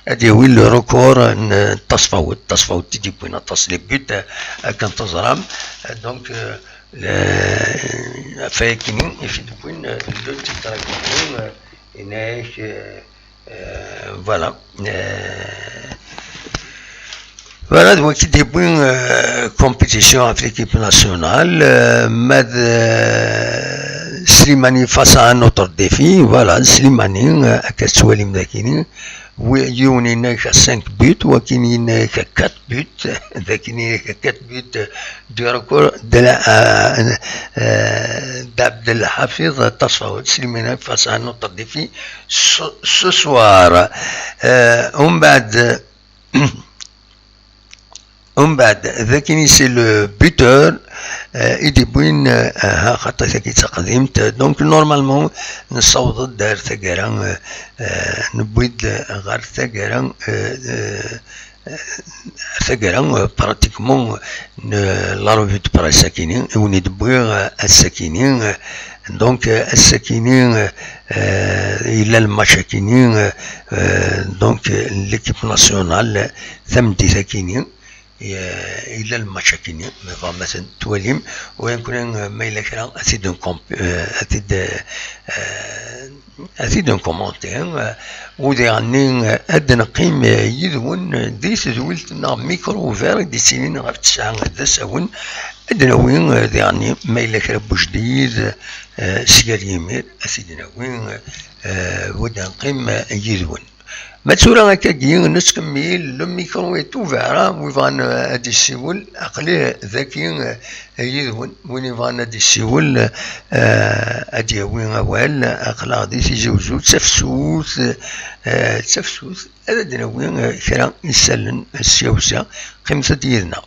اديوي لو ريكور تصفوت تجي بوين تصلي بيت كان تزرم دونك فاكنين يفيد بوين لو تيتراكون هناك فوالا Voilà, donc il y a une compétition avec l'équipe nationale. Slimani face à un autre défi. Voilà, Slimani, Katsoualim Dakini, Yoni n'a que 5 buts, Wakini n'a que 4 buts, Dakini n'a que 4 buts du record de d'Abdel Hafiz Tasfaoud. Slimani face à un autre défi ce soir. بعد ذاكيني سي لو بوتور ايدي بوين ها خاطر ذاكي تقدمت دونك نورمالمون نصوض دار ثقرا نبويد غير ثقرا براتيكمون لا روفي دو برا الساكنين وندبوي الساكنين دونك الساكنين الى المشاكنين دونك ليكيب ناسيونال ثمدي ساكنين إلى المشاكين مثلا تواليم ويكون ما إلا كرا أثيد كومونتير ودي عني أدنى قيم يدون ديس زولتنا ميكرو فير دي سنين غير 9 دساون أدنى وين يعني ما إلا كرا بجديد سيار يمير أثيدنا وين ودي قيم يدون ما تسورا هكاكي نسكمل لو ميكرو يتوفارا ويفان هادي السيول عقليه ذكي يدون وين يفان هادي السيول هادي وين اوال عقل غادي تيجوزو تفسوس هذا دنا وين كرا يسلن السيوسه قيمه ديالنا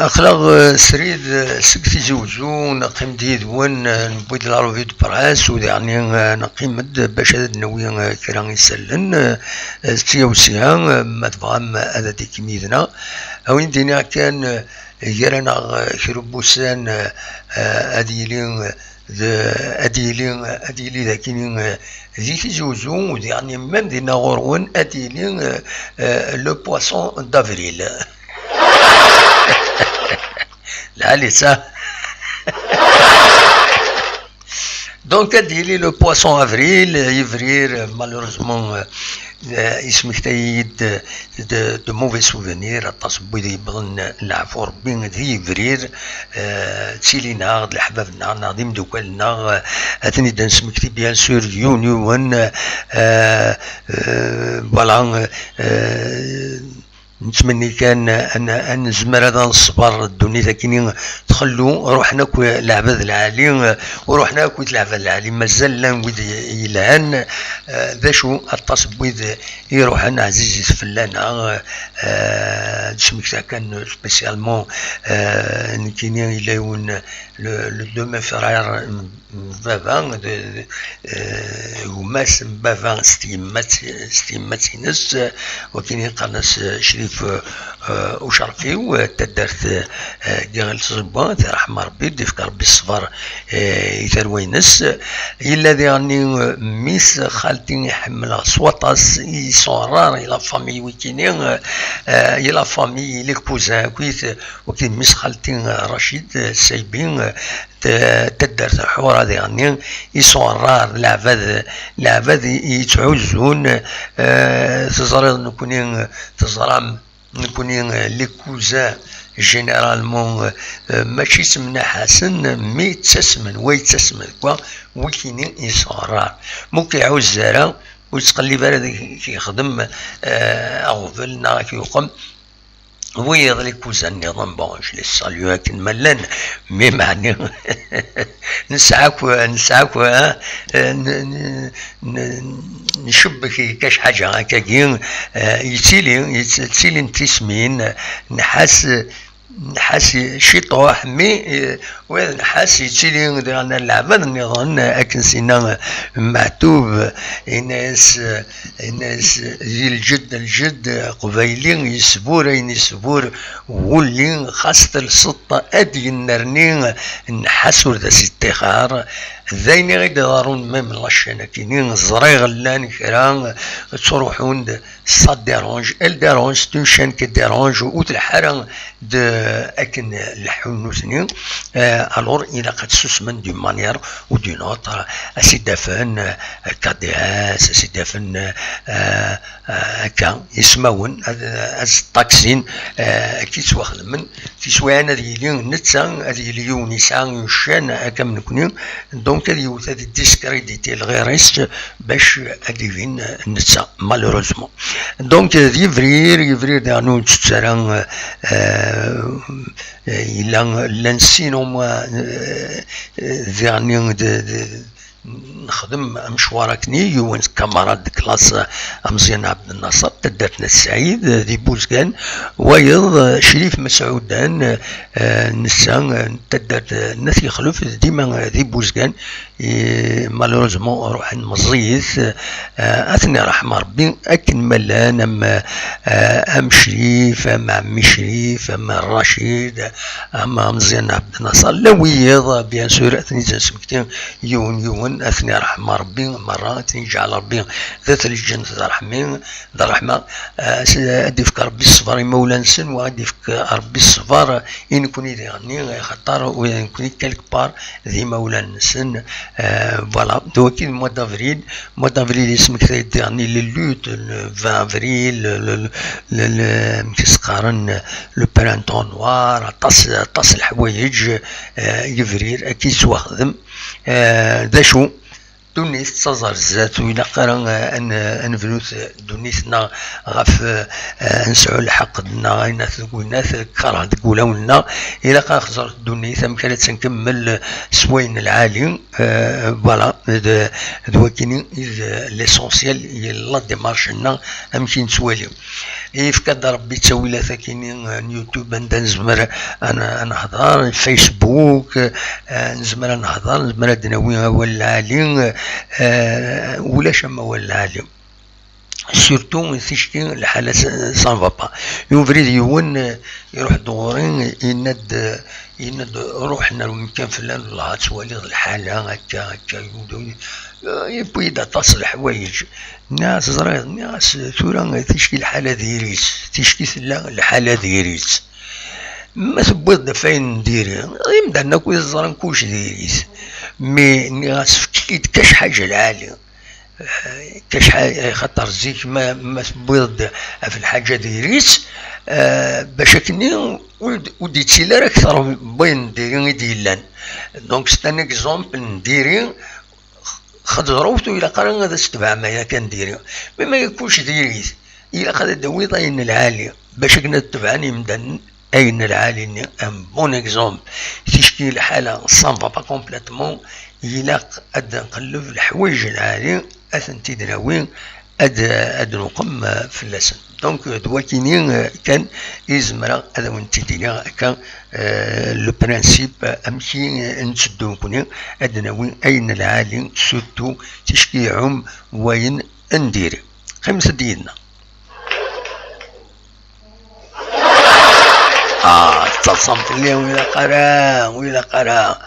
خلاق سريد سكتي زوجو نقيم ديدون نبويد لاروفي دو براس ويعني نقيم باش هذا نوي كرا يسلن تيوسيا ما تفهم هذا ديك ميدنا او دينا كان يرانا كربوسان اديلين اديلي ذاكين ذيك زوجو يعني ميم دينا غورون اديلين لو بواسون دافريل لا لسا دونك اديلي لو بواسون افريل يفرير مالوريزمون يسمك تايد دو موفي سوفينير التصبي دي بغن نعفو ربي ذي يفرير تسيلينا الحبابنا ناضي مدوكلنا اثني دنسمك تي بيان سور يونيو ون فوالا نتمنى كان ان نزمر هذا نصبر الدنيا لكن تخلو روحنا كو العباد العالي وروحنا كو العباد العالي مازال لا نود يلان ذا شو التصبيد يروح انا عزيزي فلانا سميتها كان سبيسيالمون كاينين يلاون لو دو فرير بافان هما بافان ستيماتينس وكاين قناص شريف وشرفي وتدرت ديال الزبان رحمه ربي ديفك ربي الصبر يتروينس الا ديالني ميس خالتي يحملها سواطاس يصورار الى فامي ويكيني الى فامي لي كوزان كويت وكاين ميس خالتي رشيد سايبين تدرت حوار ديالني يصورار العباد يتعوزون تزرد نكونين لي كوزان جينيرالمون ماشي سمنا حسن مي تسمن ويتسمن كوا وكاينين يصورار ممكن يعوز زارا ويتقلب هذا كيخدم اغفلنا كيقوم ويض لي كوزان نظام بون جو لي ساليو لكن ملان مي معني نسعاكو نشبك كاش حاجه هكاكين يتيلي نتسمين نحس شي طوح مي ونحس يتيلي ديالنا العباد نظن اكن سينا معتوب الناس الجد قبيلين يسبور ولين خاصة السلطة ادي النرنين نحسوا ذا استخار ذاين غير دارون ميم لاشين كاينين الزريغ لان كرا تروحون صاد ديرونج ديرونج تنشان كديرونج وتلحرا اكن الحنو سنين الور الى قد سوسمن دو مانيير و دو نوتر اسي دافن كادياس اسي دافن هكا يسمون از الطاكسين كي تواخدمن تيسوى انا ديالي نتا ديالي ونسان يشان هكا من كوني دونك هذه يوث هذه ديسكريديتي الغيريست باش اديفين نتا مالوروزمون دونك يفرير دانو تسران إلا نسينو ما ذاني نخدم مشوار كني وين كاماراد كلاس مزيان عبد الناصر تداتنا السعيد ذي بوزكان ويض شريف مسعودان نسان تدات نثي خلف ديما ذي بوزكان مالوروزمون روح مزيث اثني رحمه ربي اكن ملان ام شريف ام عمي شريف ام الرشيد ام مزيان عبد الناصر لويض بيان سور اثني سمكتين يون اثني رحمه ربي مره اثني جعل ربي ذات الجنه ذا الرحمه ادي فك ربي الصفر مولا نسن وادي فك ربي الصفر ان كوني يعني خطر وين كوني كالك بار ذي مولا نسن فوالا دوك الموا دافريل اسمك يعني لي لوت 20 افريل كيسقارن لو برانتون نوار طاس الحوايج يفرير اكيد سواخدم ذا شو دونيس تصزر الزات وإلا قرا أن فلوس دونيسنا غف نسعو الحق دنا غاينا ثقولنا كره تقولونا إلا قا خزرت دونيس كانت تنكمل سوين العالي فوالا دواكيني ليسونسيال يلا ديمارشنا أمشي نسواليو يفكد ربي تسويلا ثاكيني يوتيوب نزمر أنا نهضر الفيسبوك نزمر نهضر نزمر دناوي ولا عالي ولا شما ولا عالي سورتو تشكي الحالة سان فابا يوفريد يون يروح دورين يند روحنا المكان فلان الله تسوالي الحالة هكا يبوي إذا تصل حوايج ناس زريض ناس ثورا تشكي الحالة ديريس تشكي ثلا الحالة ديريس ما تبوض فين ندير يمدى ناكو الزران كوش ديريس مي ناس فكيت كاش حاجة العالية كاش حاجة خطر زيك ما تبوض في الحاجة ديريس باش كني ودي تسيلر أكثر بين ديرين ديلان دونك ستان اكزومبل نديرين خد ظروفتو إلا قرن هذا ستبع ما كان ديري ما يكونش ديريس إلا قد دويض أين العالي باش كنا تبعني مدن أين العالي أم بون إكزومبل تشكي الحالة سان فابا كومبليتمون إلا قد نقلب الحوايج العالي أثن تدراوين أد نقم في اللسن دونك دواكيني كان يزمرا هذا وانت دينا كان لو برانسيب امشي نسدو كوني ادناوي اين العالي سوتو تشكيعهم وين نديري خمسة ديالنا اتصلت اليوم ويلا قرا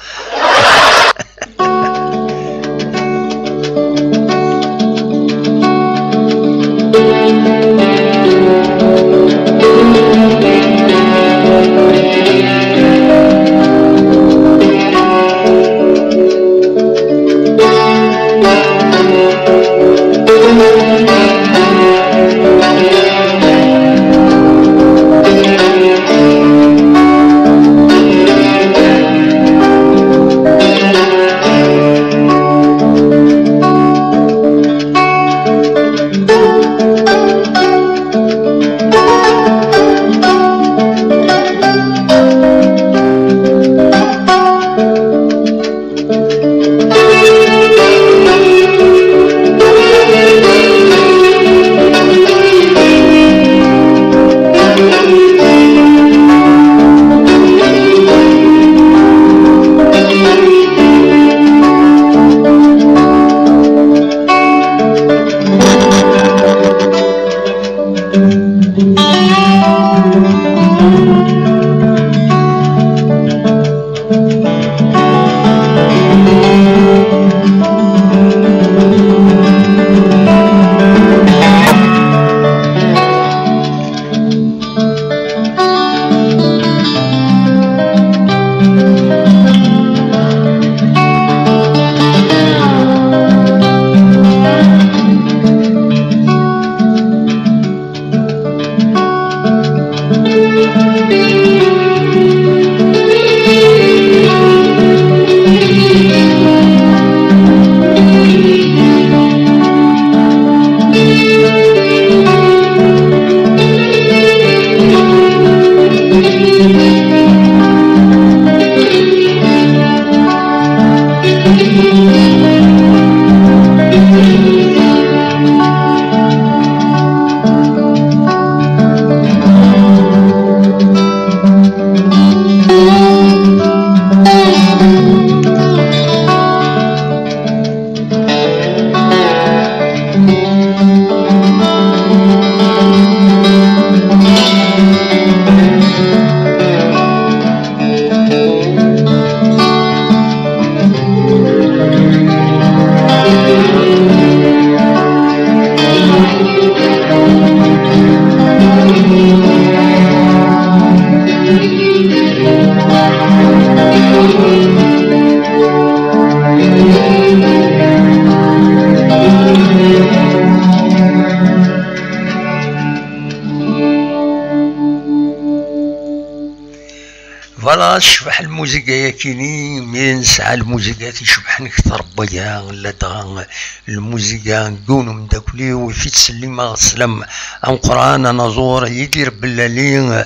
فوالا شبح الموسيقى يا كيني من ساعة الموسيقى تشبح نكثر بيا لا دغا الموسيقى نقولو من داكلي وفي تسليمة سلام عن قرآن أنا زور يدير بلالين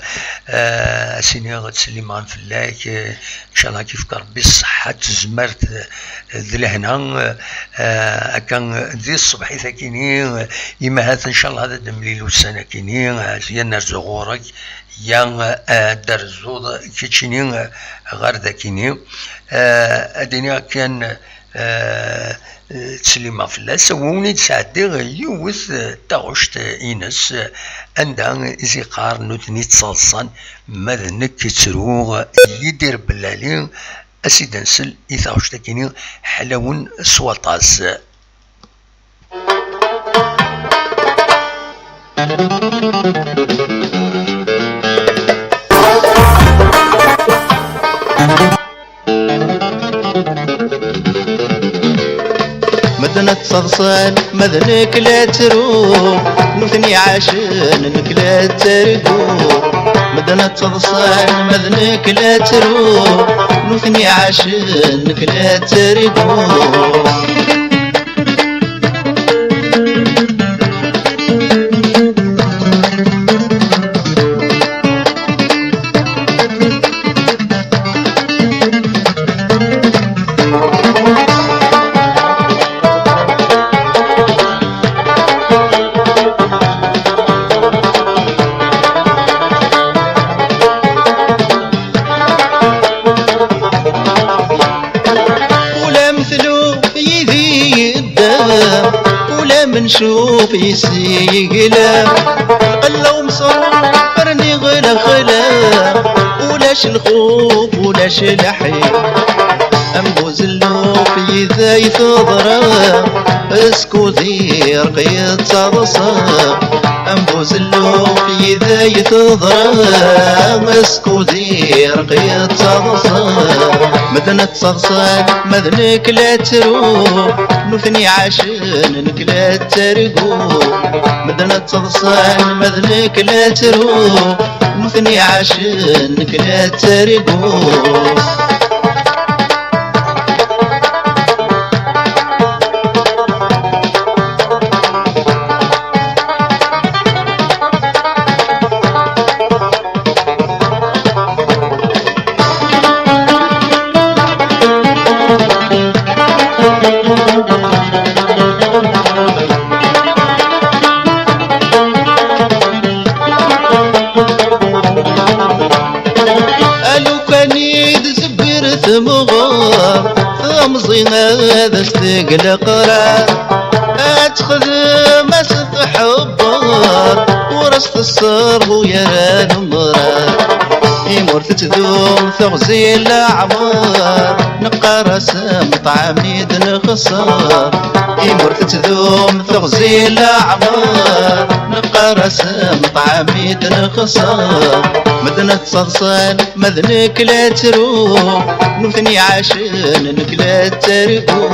سيني غتسليمة فلاك إن شاء الله كيف ربي الصحة تزمرت ذي لهنا كان ذي الصبح إذا كيني إما هذا إن شاء الله هذا دمليل والسنة كيني زين نرزو غورك يان درزود كيتشيني غير ذاكيني اديني كان تسليمة فلا سووني تسعدي يوث تاغشت إينس عندها زيقار نوتني تصلصان ماذنك كتروغ يدير بلالين أسيد نسل إثاغشت كيني حلاون سواطاس مدنة صغصان مذنك لا تروح نثني عاشنك لا ترقو مدنة صغصان مذنك لا تروح نثني عاشنك لا ترقو نشوف يسيقلا قلو مصبرني غلا خلا ولاش الخوف ولاش الحيل أنبوز اللوف يذاي ثضرا اسكوذي رقيت صرصا أنبوز اللوف يذاي ثضرا اسكوذي رقيت صرصا مدنة صغصان مذنك لا تروح نثني عاشنك لا ترقو مدنة صغصان مذنك لا تروح نثني عاشنك لا ترقو هذا استقل قرار اتخذ ما ستحبار ورست الصرب ويا المرار يمر تتذوم تغزي الأعمار نقى رسم طعميد نخسر يمر تتذوم تغزي الأعمار نقى رسم طعميد نخسر مدنة صغصان مذنك لا تروح نثني عاشنك لا ترقو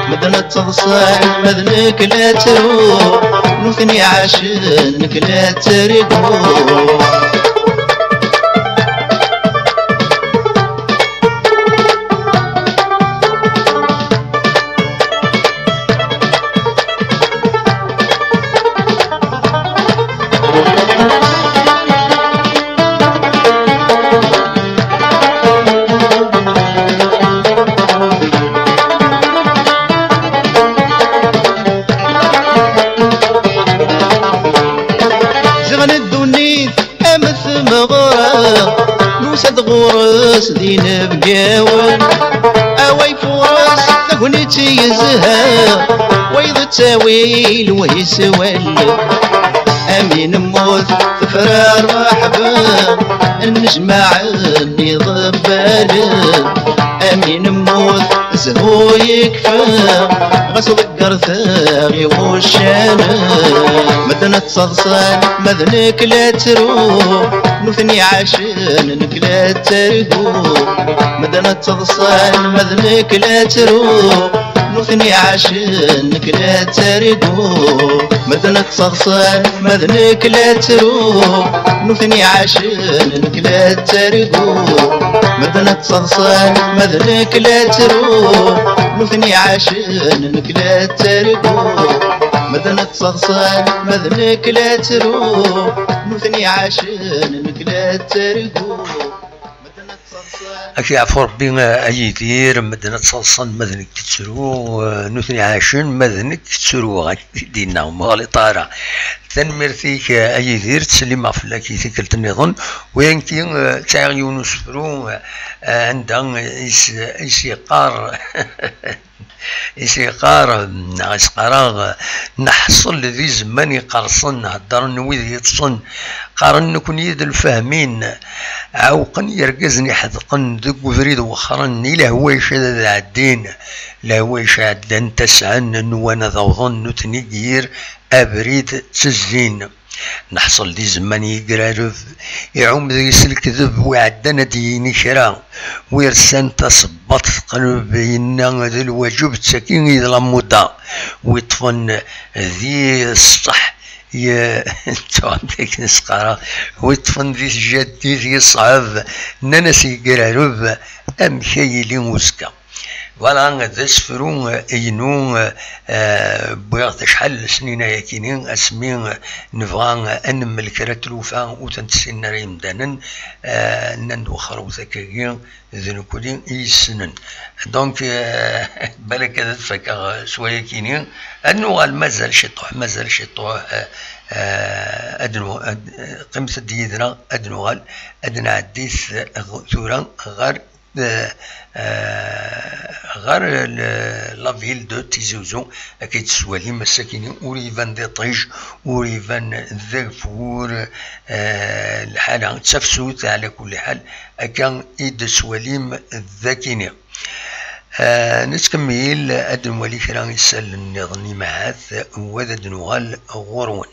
مدنة صغصان مذنك لا تروح نثني عاشنك لا ترقو غورس دين بقاون اوي فرص تغنيتي يزهى ويض التاويل ويسول امين موت فرار مرحبا النجمع اني ضبال امين موت زهو يكفى غاس ذكرت غي وشانا مدنا تصغصان مذنك لا تروح نثني عاشن نك لا ترقو مدنا تصغصان مذنك لا تروح نثني عاشنك لا ترقو مدنا تصغصان مذنك لا تروح نثني عاشنك لا ترقو مدنا تصغصان مذنك لا تروح نثني عاشنك لا ترقو مدنا تصغصان مذنك لا تروح نثني عاشنك لا ترقو أكي عفو ربي أيدير مدنا تصلصن مذنك تسرو نثني عاشن مذنك تسرو غاك دينا ومغالي طارة تنميرتيك أيدير تسلم عفلاكي ثقلت النظن وينكي تاع يونس فرو عندها إسيقار إسيقار عسقراغ نحصل ذي زمان يقرصن هدر نويذ يتصن قارن نكون يد الفاهمين عوقن يرقزني حذقن ذق وفريد وخرن إلا هو يشاد عدين لا هو يشاد تسعن نوانا ذوظن نتنيجير أبريد تزين نحصل دي زمان يقرارف يعوم ذي سلك ذب وعدنا ديني شرا ويرسان تصبط قلبينا ذي الوجوب تسكين إذا لمودا ويطفن ذي الصح يا تعطيك نسقرا ويطفن ذي جدي ذي صعب ننسي قرارف أم خيلي موسكا فوالا ذا سفرو اينو بغيت شحال سنين ياكينين اسمي نبغى انملك راه تلوفا وتنتسين ريم دانن نندو خرو ذاكاكي ذنكولين يسنن دونك بالك هذا تفكر شويه كينين انو مازال شي طوح ادنو قيمه ديدنا ادنو ادنا عديث ثورا غير لافيل دو تيزوزو اكيد سوالي مساكين وريفان دي طيج وريفان ذفور الحالة تفسوت على كل حال اكان ايد سواليم الذاكيني نتكمل ادن ولي كرا يسال النظني معاث وذا دنوغال غورون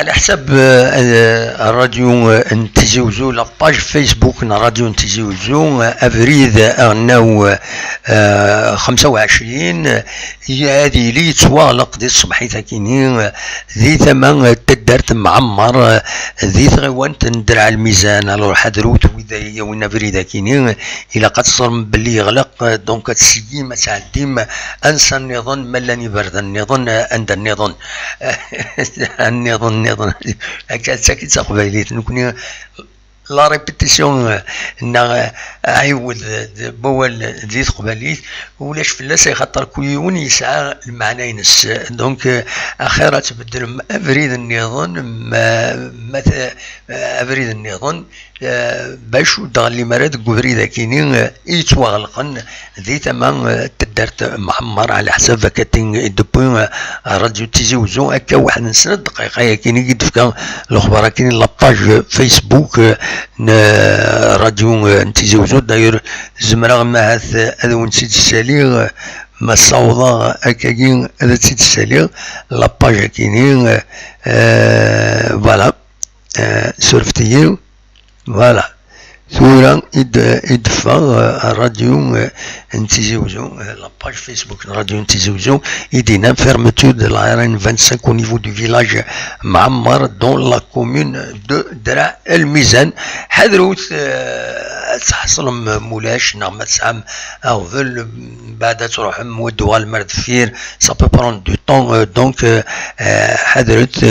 على حسب الراديو نتيجيوزو لاباج فيسبوك راديو نتيجيوزو افريد انو 25 هي هذه لي توالق دي الصبحيت كينين ذي ثمن تدرت معمر ذي ثغوان تندر على الميزان على حدروت وذا وين افريد كينين الى قد صار باللي يغلق دونك تسيي ما تعديم انسى النظام ملاني برد النظام عند النظام النظام هكا ساكت تقبليت نكوني لا ريبيتيسيون عيود بول دي تقبليت ولاش فلاس يخطر كويون يسعى المعنى ينس دونك اخيرا تبدل افريد النظام مثلا افريد النظام باش دغلي مراد قفريدا كينين يتوغلقن ذي تمام تدرت محمر على حساب كاتين دبوين راديو تيزيوزو هكا واحد نسنة دقيقة كاين يدفكا الاخبار كاين لاباج فيسبوك راديو تيزيوزو داير زمرا ما هذا ونسيت السالي ما صوضا هكاكين هذا نسيت السالي لاباج كاينين فوالا سورفتيو فوالا ثورا يدفع راديو نتيزيوزو لاباج فيسبوك راديو نتيزيوزو يدينا فيرمتور دو لا RN 25 au niveau du village معمر دون لا كومون دو درع الميزان حذروت تحصل مولاش نغمة سام أغفل بعد تروح مودوها المرد فير سا بو برون دو طون دونك حذرت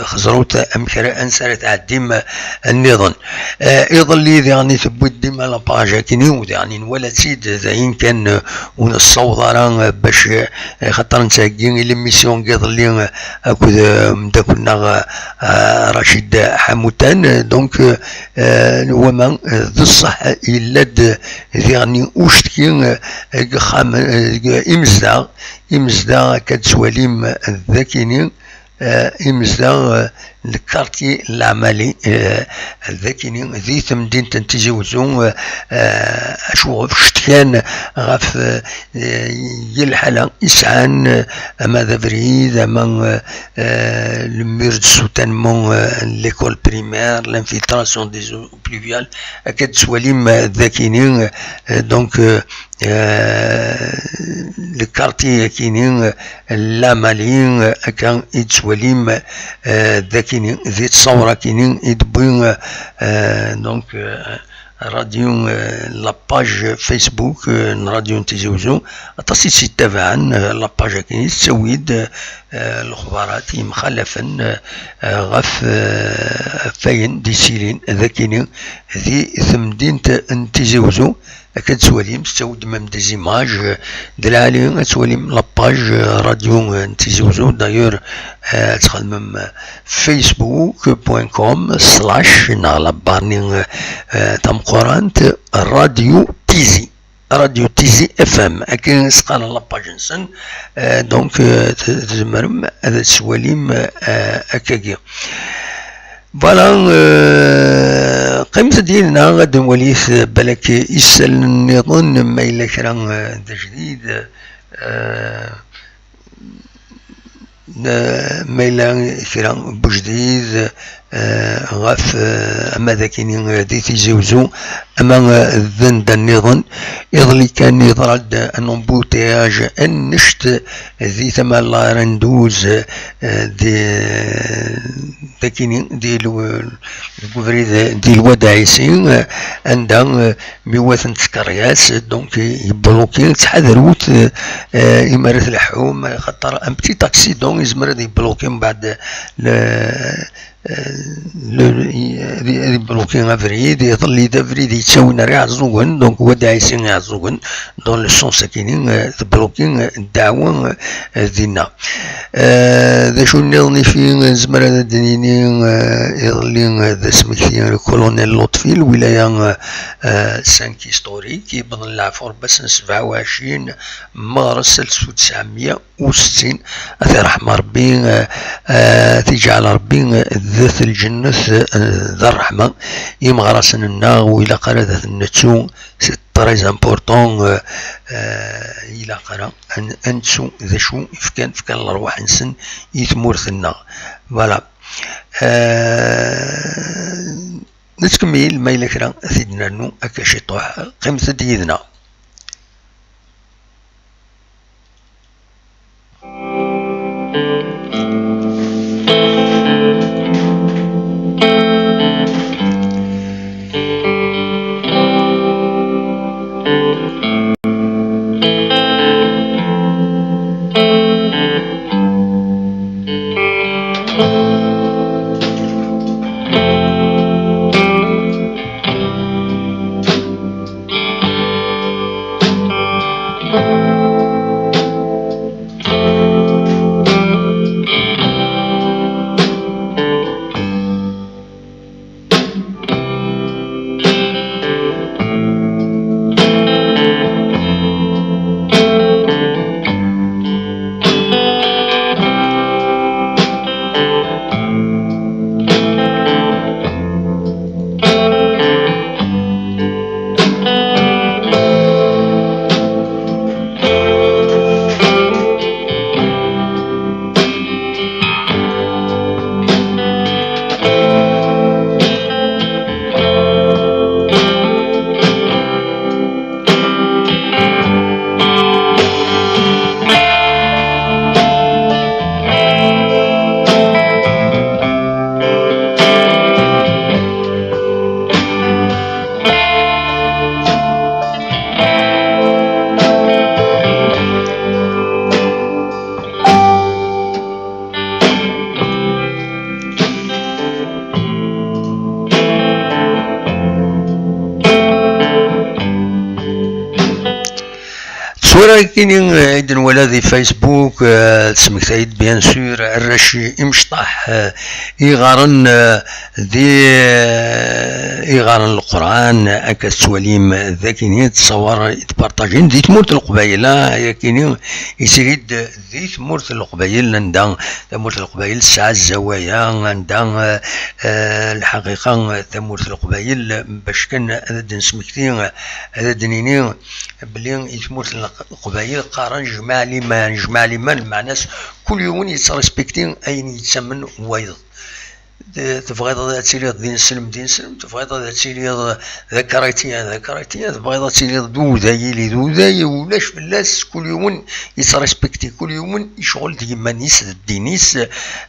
خزروت أمكرا أنسرت عديم النظام أيضا لي يعني تبود ديما لاباج كيني يعني ولا تزيد زين كان ونصوض باش خاطر نساقين ليميسيون كيظلي اكود مداكلنا رشيد حموتان دونك وما ذو الصح الا يعني وشتكي خام امزدا كتسواليم الذاكيني امزدا الكارتي العملي ذاكيني ذي ثمدين تنتيزيوزو اشوف شتكان غاف يلحلا اسعان اما ذا بريد اما الميرد سوتانمون ليكول بريمير لانفلتراسيون دي زو بلوفيال اكاد سواليم ذاكيني دونك الكارتي كينين العمليين كان يتسواليم ذاكينين ذي تصورة كينين يدبوين دونك راديو لاباج فيسبوك راديو نتيزيوزو تصيصي تابعا لاباج كينين تسويد الاخبارات مخالفا غف فاين ديسيلين ذاكينين ذي ثمدين نتيزيوزو أكاد سواليم تسود مام دي زيماج دلالي سواليم لاباج راديو نتيزيوزو دايور تخدم facebook.com/ نغلبارني تم قرانت راديو تيزي راديو تيزي FM أكين سقال لاباج نسن دونك تزمرم هذا سواليم أكاكي فوالا قيمة ديالنا غادي نوليث بالك يسال النظام ما إلا كرا تجديد ما إلا كرا بجديد غاف أما ذاكيني دي تيزيوزو أما ذن دا النظام يظلي كان يضرد أن امبوتياج النشت ذي ثما لا رندوز دي ذاكيني دي الكفريد دي الوداعيسين عندها ميوثن تسكرياس دونك يبلوكي تحذروت يمارس الحوم خاطر ان بتي تاكسي دونك يزمر يبلوكي من بعد بلوكين افريد يظل دافريد يتساوي ناري عزوغن دونك وداعيسين عزوغن دون لو سون ساكنين بلوكين الدعوة دينا ذا شو نظني في زمرة الدنيني يظلين ذا سمكتين الكولونيل لطفي الولاية 5 هيستوريك يبضن العفور بس 27 مارس 1960 أثي رحمة ربي تجعل ربي ذات الجنة ذا الرحمة يمغرسن النار وإلى قرادة النتسو سي تريز امبورطون إلى قرا أنتسو ذا شو فكان الأرواح نسن يتمورث النار فوالا نتكمل ما إلا كرا ثيدنا نو أكا شي طوح قيمة ديدنا. كاينين ايضا ولا ذي فيسبوك تسمك سعيد بيان سور الرشي امشطح يغارن ذي يغارن القران اكا السواليم ذاكينين تصور يتبارطاجين ذي تمورت القبايله ياكينين يسيد ذي تمورت القبايل عندها تمورت القبايل الساعه الزوايا عندها الحقيقه تمورت القبايل باش كان هذا نسمكتين هذا دنينين بلي يتمورت القبايل قارن جمع لي من مع ناس كل يوم يترسبكتين اين يتسمن وايض تبغي تسيري دين سلم تبغي تسيري ذكريتي تبغي تسيري دوداي ولاش فلاس كل يوم يترسبكتي كل يوم يشغل ديما نيس دينيس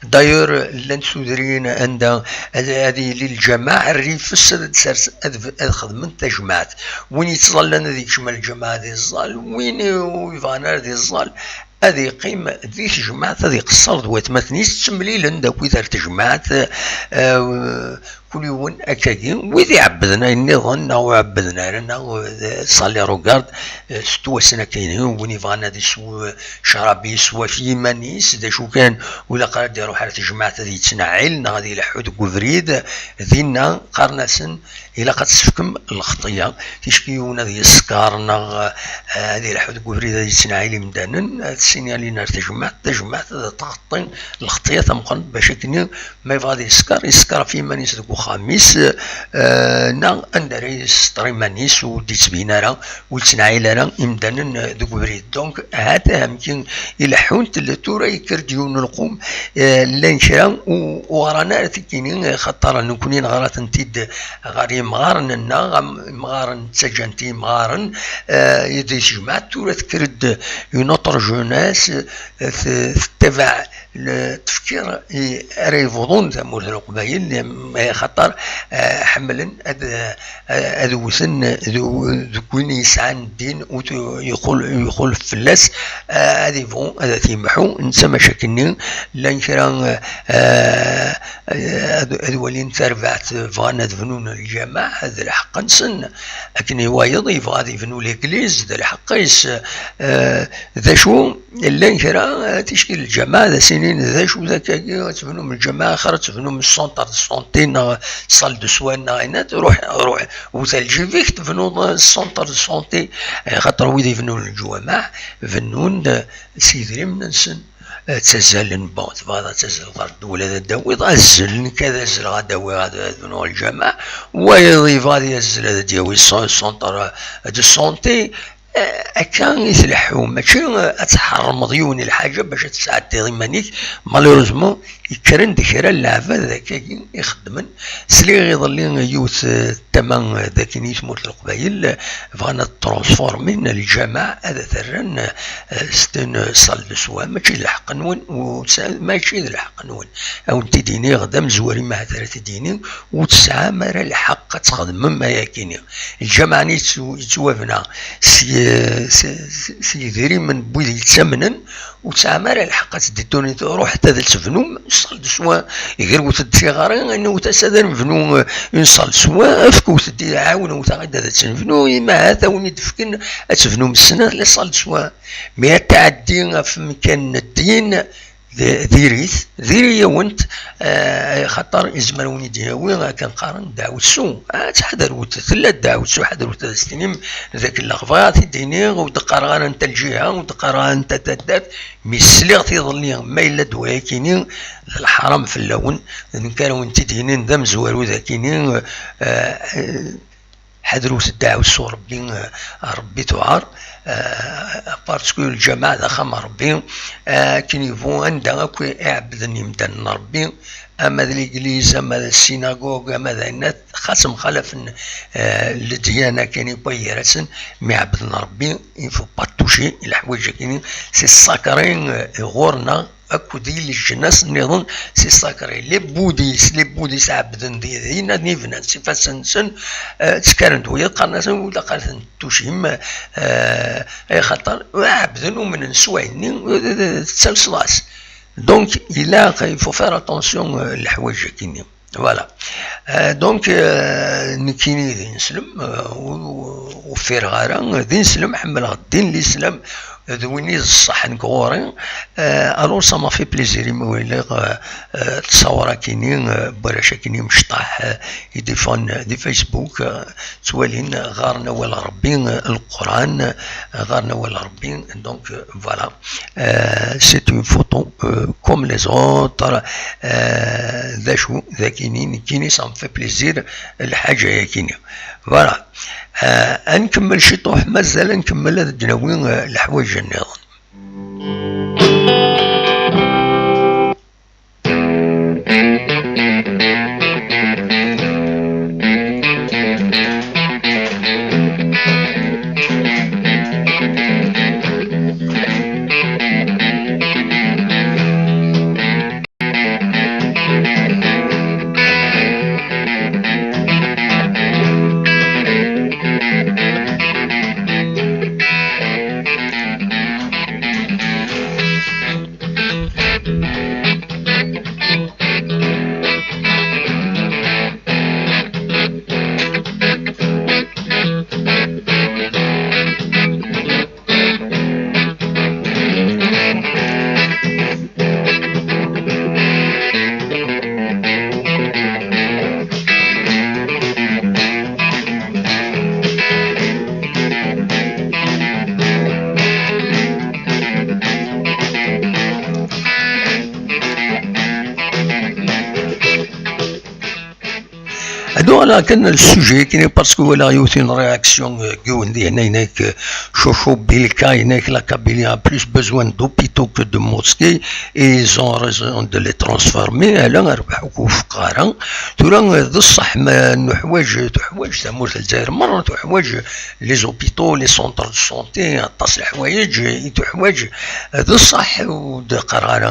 داير لان سودرين عند هذه للجماعه الريفس خدمت تجمعات وين يتصل لنا ذيك شمال الجماعه دي الظال وين يفانا دي الظال هذه قيمة ذي تجمعات هذه قصر دوات مثنيس تسمليلن داكوي ثار تجمعات كل يوم أكاكين وذي عبدنا النظام أو عبدنا لنا صالي روغارد ستوا سنة كاينين وني فانا دي سو شرابي سوا في مانيس دا شو كان ولا قرار ديرو حالة تجمعات هذه تنعيل هذه لحود كوفريد ذينا قرناسن إلا قد تسفكم الخطية تشكيون هذه السكار هذه لحود كوفريد هذه تنعيل مدانا تسينيالي نار تجمعات تغطين الخطية تمقن باش كني ما يفغادي يسكر في مانيس دكو خامس اندري ستري مانيس ودي تبينا راه وتنعيل راه امدانا دكو بريد دونك هذا يمكن الى حونت تورا يكرديون القوم لانشرا ورانا تكينين خطر نكونين غارات نتيد غاري مغارن مغارن تسجنتي مغارن يدي جماعة تورا تكرد ينطر جوناس تبع التفكير يفضون تمور القبائل خطر حملا ادوسن ذكوين يسعى الدين ويقول فلاس هذه فون هذا تيمحو نسمى شكلين لانشرا ادولين تربعت فانا فنون الجماعة هذا الحق نسن لكن يوايض يفغادي فنون الإنجليز ذا الحق يس ذا شو لانشرا تشكيل الجماعة ذا سنين ذا شو ذاك تفنوا من الجماعة آخر تفنوا من السونتر سونتين صال دو سوان عينات روح وثلجي فيك تفنوا السونتر سونتي خاطر ويدي يفنوا الجوامع فنون سيدري من نسن تزال بون تبغى تزال غرد ولا داوي تزل كذا زل غداوي غدا بنو الجماعة ويضيف غادي يزل هذا دياوي سونتر دو سونتي كان يتلحو ماشي تحرم مضيون الحاجه باش تساعد ضمانيك مالوروزمون يكرن ديكرا اللعبه ذاك يخدمن سلي يظل يوث الثمن ذاك يسموت القبايل بغانا ترانسفورمين الجماعه هذا ثرن ستن صال دو سوا ماشي الحق نون ماشي الحق نون او انت ديني غدا مزوري مع ثلاثه ديني وتسعى مرا الحق تخدم ما ياكيني الجماعه يتوافنا سيديري من بويد يتسمنن وتسعى مرا الحق تديتوني روح حتى ذا تفنو صال دو سوا غير وتدسيغاري انه تسادر مفنو ينصال سوا افكو تدي عاونوا وتغدا ذا تنفنو ما هذا وني دفكن تفنو من السنه لا صال سوا مي تعدي في مكان الدين ذيري وانت خطر ازمروني دياوي كان قارن دعوة السوء تحذر ثلاث دعوة السوء حذر وتستلم ذاك اللغفات الدينية ودقران انت الجهة ودقران انت تدات مسلغ تظلي ما الا دواكينين الحرام في اللون ان كانوا انت دينين ذم زوارو ذاكينين حذروا الدعوة السوء ربي تعار باسكو الجماعة ذا خام ربي كينيفو عندها كي عبدني مدن ربي اما الانجليز اما السيناغوغ اما ذا خاص مخالف الديانه كاين بويرسن مي عبدنا ربي يفو با توشي الحوايج كاينين سي ساكرين غورنا اكو ديال الجناس نظن سي ساكري لي بوديس عبدن دينا نيفنا سي فاسنسن تسكرنت ويا قرناسن ولا قالت توشيم اي خطر عبدن ومن نسويني تسلسلاس دونك il faut faire attention الحوايج كاينين فوالا دونك نكيني ذي نسلم وفير غارة ذي نسلم حمل غدين لي سلم ذويني الصح نكوري الو سا ما في بليزير مويلي تصور كاينين براشا كاينين مشطح يديفون دي فيسبوك توالين غارنا ولا ربي القران غارنا ولا ربي دونك فوالا سي اون فوتو كوم لي زوتر ذا شو ذا كاينين سا ما في بليزير الحاجه هي كاينين فوالا نكمل شي طوح مازال نكمل هاد الدناوين الحوايج النظام لكن السوجي كاين باسكو ولا يوثين رياكسيون كوندي هناك شوفوا بالكا هناك لا كابيليا بلوس بوزوان دوبيتو كو دو موسكي اي زون ريزون دو لي ترانسفورمي على ربحوا فقراء ترى ذا الصح ما حوايج تمور الجزائر مره حوايج لي زوبيتو لي سونتر دو سونتي طاس الحوايج حوايج ذا الصح ود قرار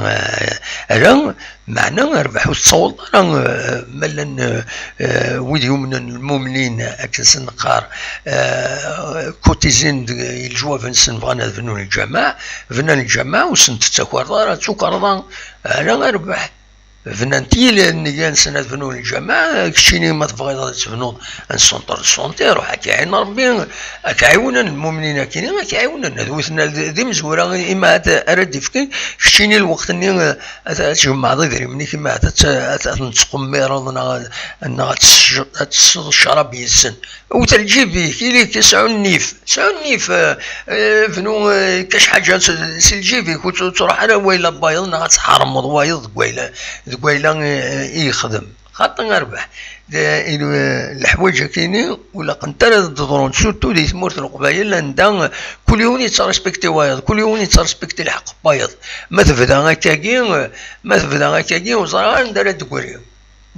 على معنا ربحوا تصور ملن ودي من المؤمنين اكسس نقار كوتيزين الجوا فنسن بغانا فنون الجماعه وسنت تكوار تكرضا انا ربح فنانتي لان سنه فنون الجماعه كشيني ما تبغي تفنون السونتر سونتي روح كاين ربي كيعاون المؤمنين كاينين كيعاون دوثنا ذي مزوره اما ارد فكي كشيني الوقت اني تجمع ضيري مني كما تقمر انها تشرب يسن وتلجيبي كيلي كيسعو النيف فنو كاش حاجه سلجيبي كنت تروح على ويلا بايض تحرم وايض قويله يخدم خاطر نربح الحوايج كاينين ولا قنتر تضرون سورتو دي تمورت القبايل لان كل يوم يترسبكتي وايض كل يوم يترسبكتي الحق بايض ما تبدا هكاكي وصراحه ندير تقولي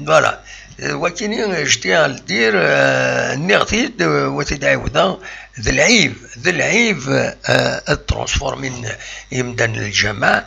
فوالا ولكن جتي دير نيغتيد وتدعوذا ذا العيب الترانسفورمين يمدن الجماعه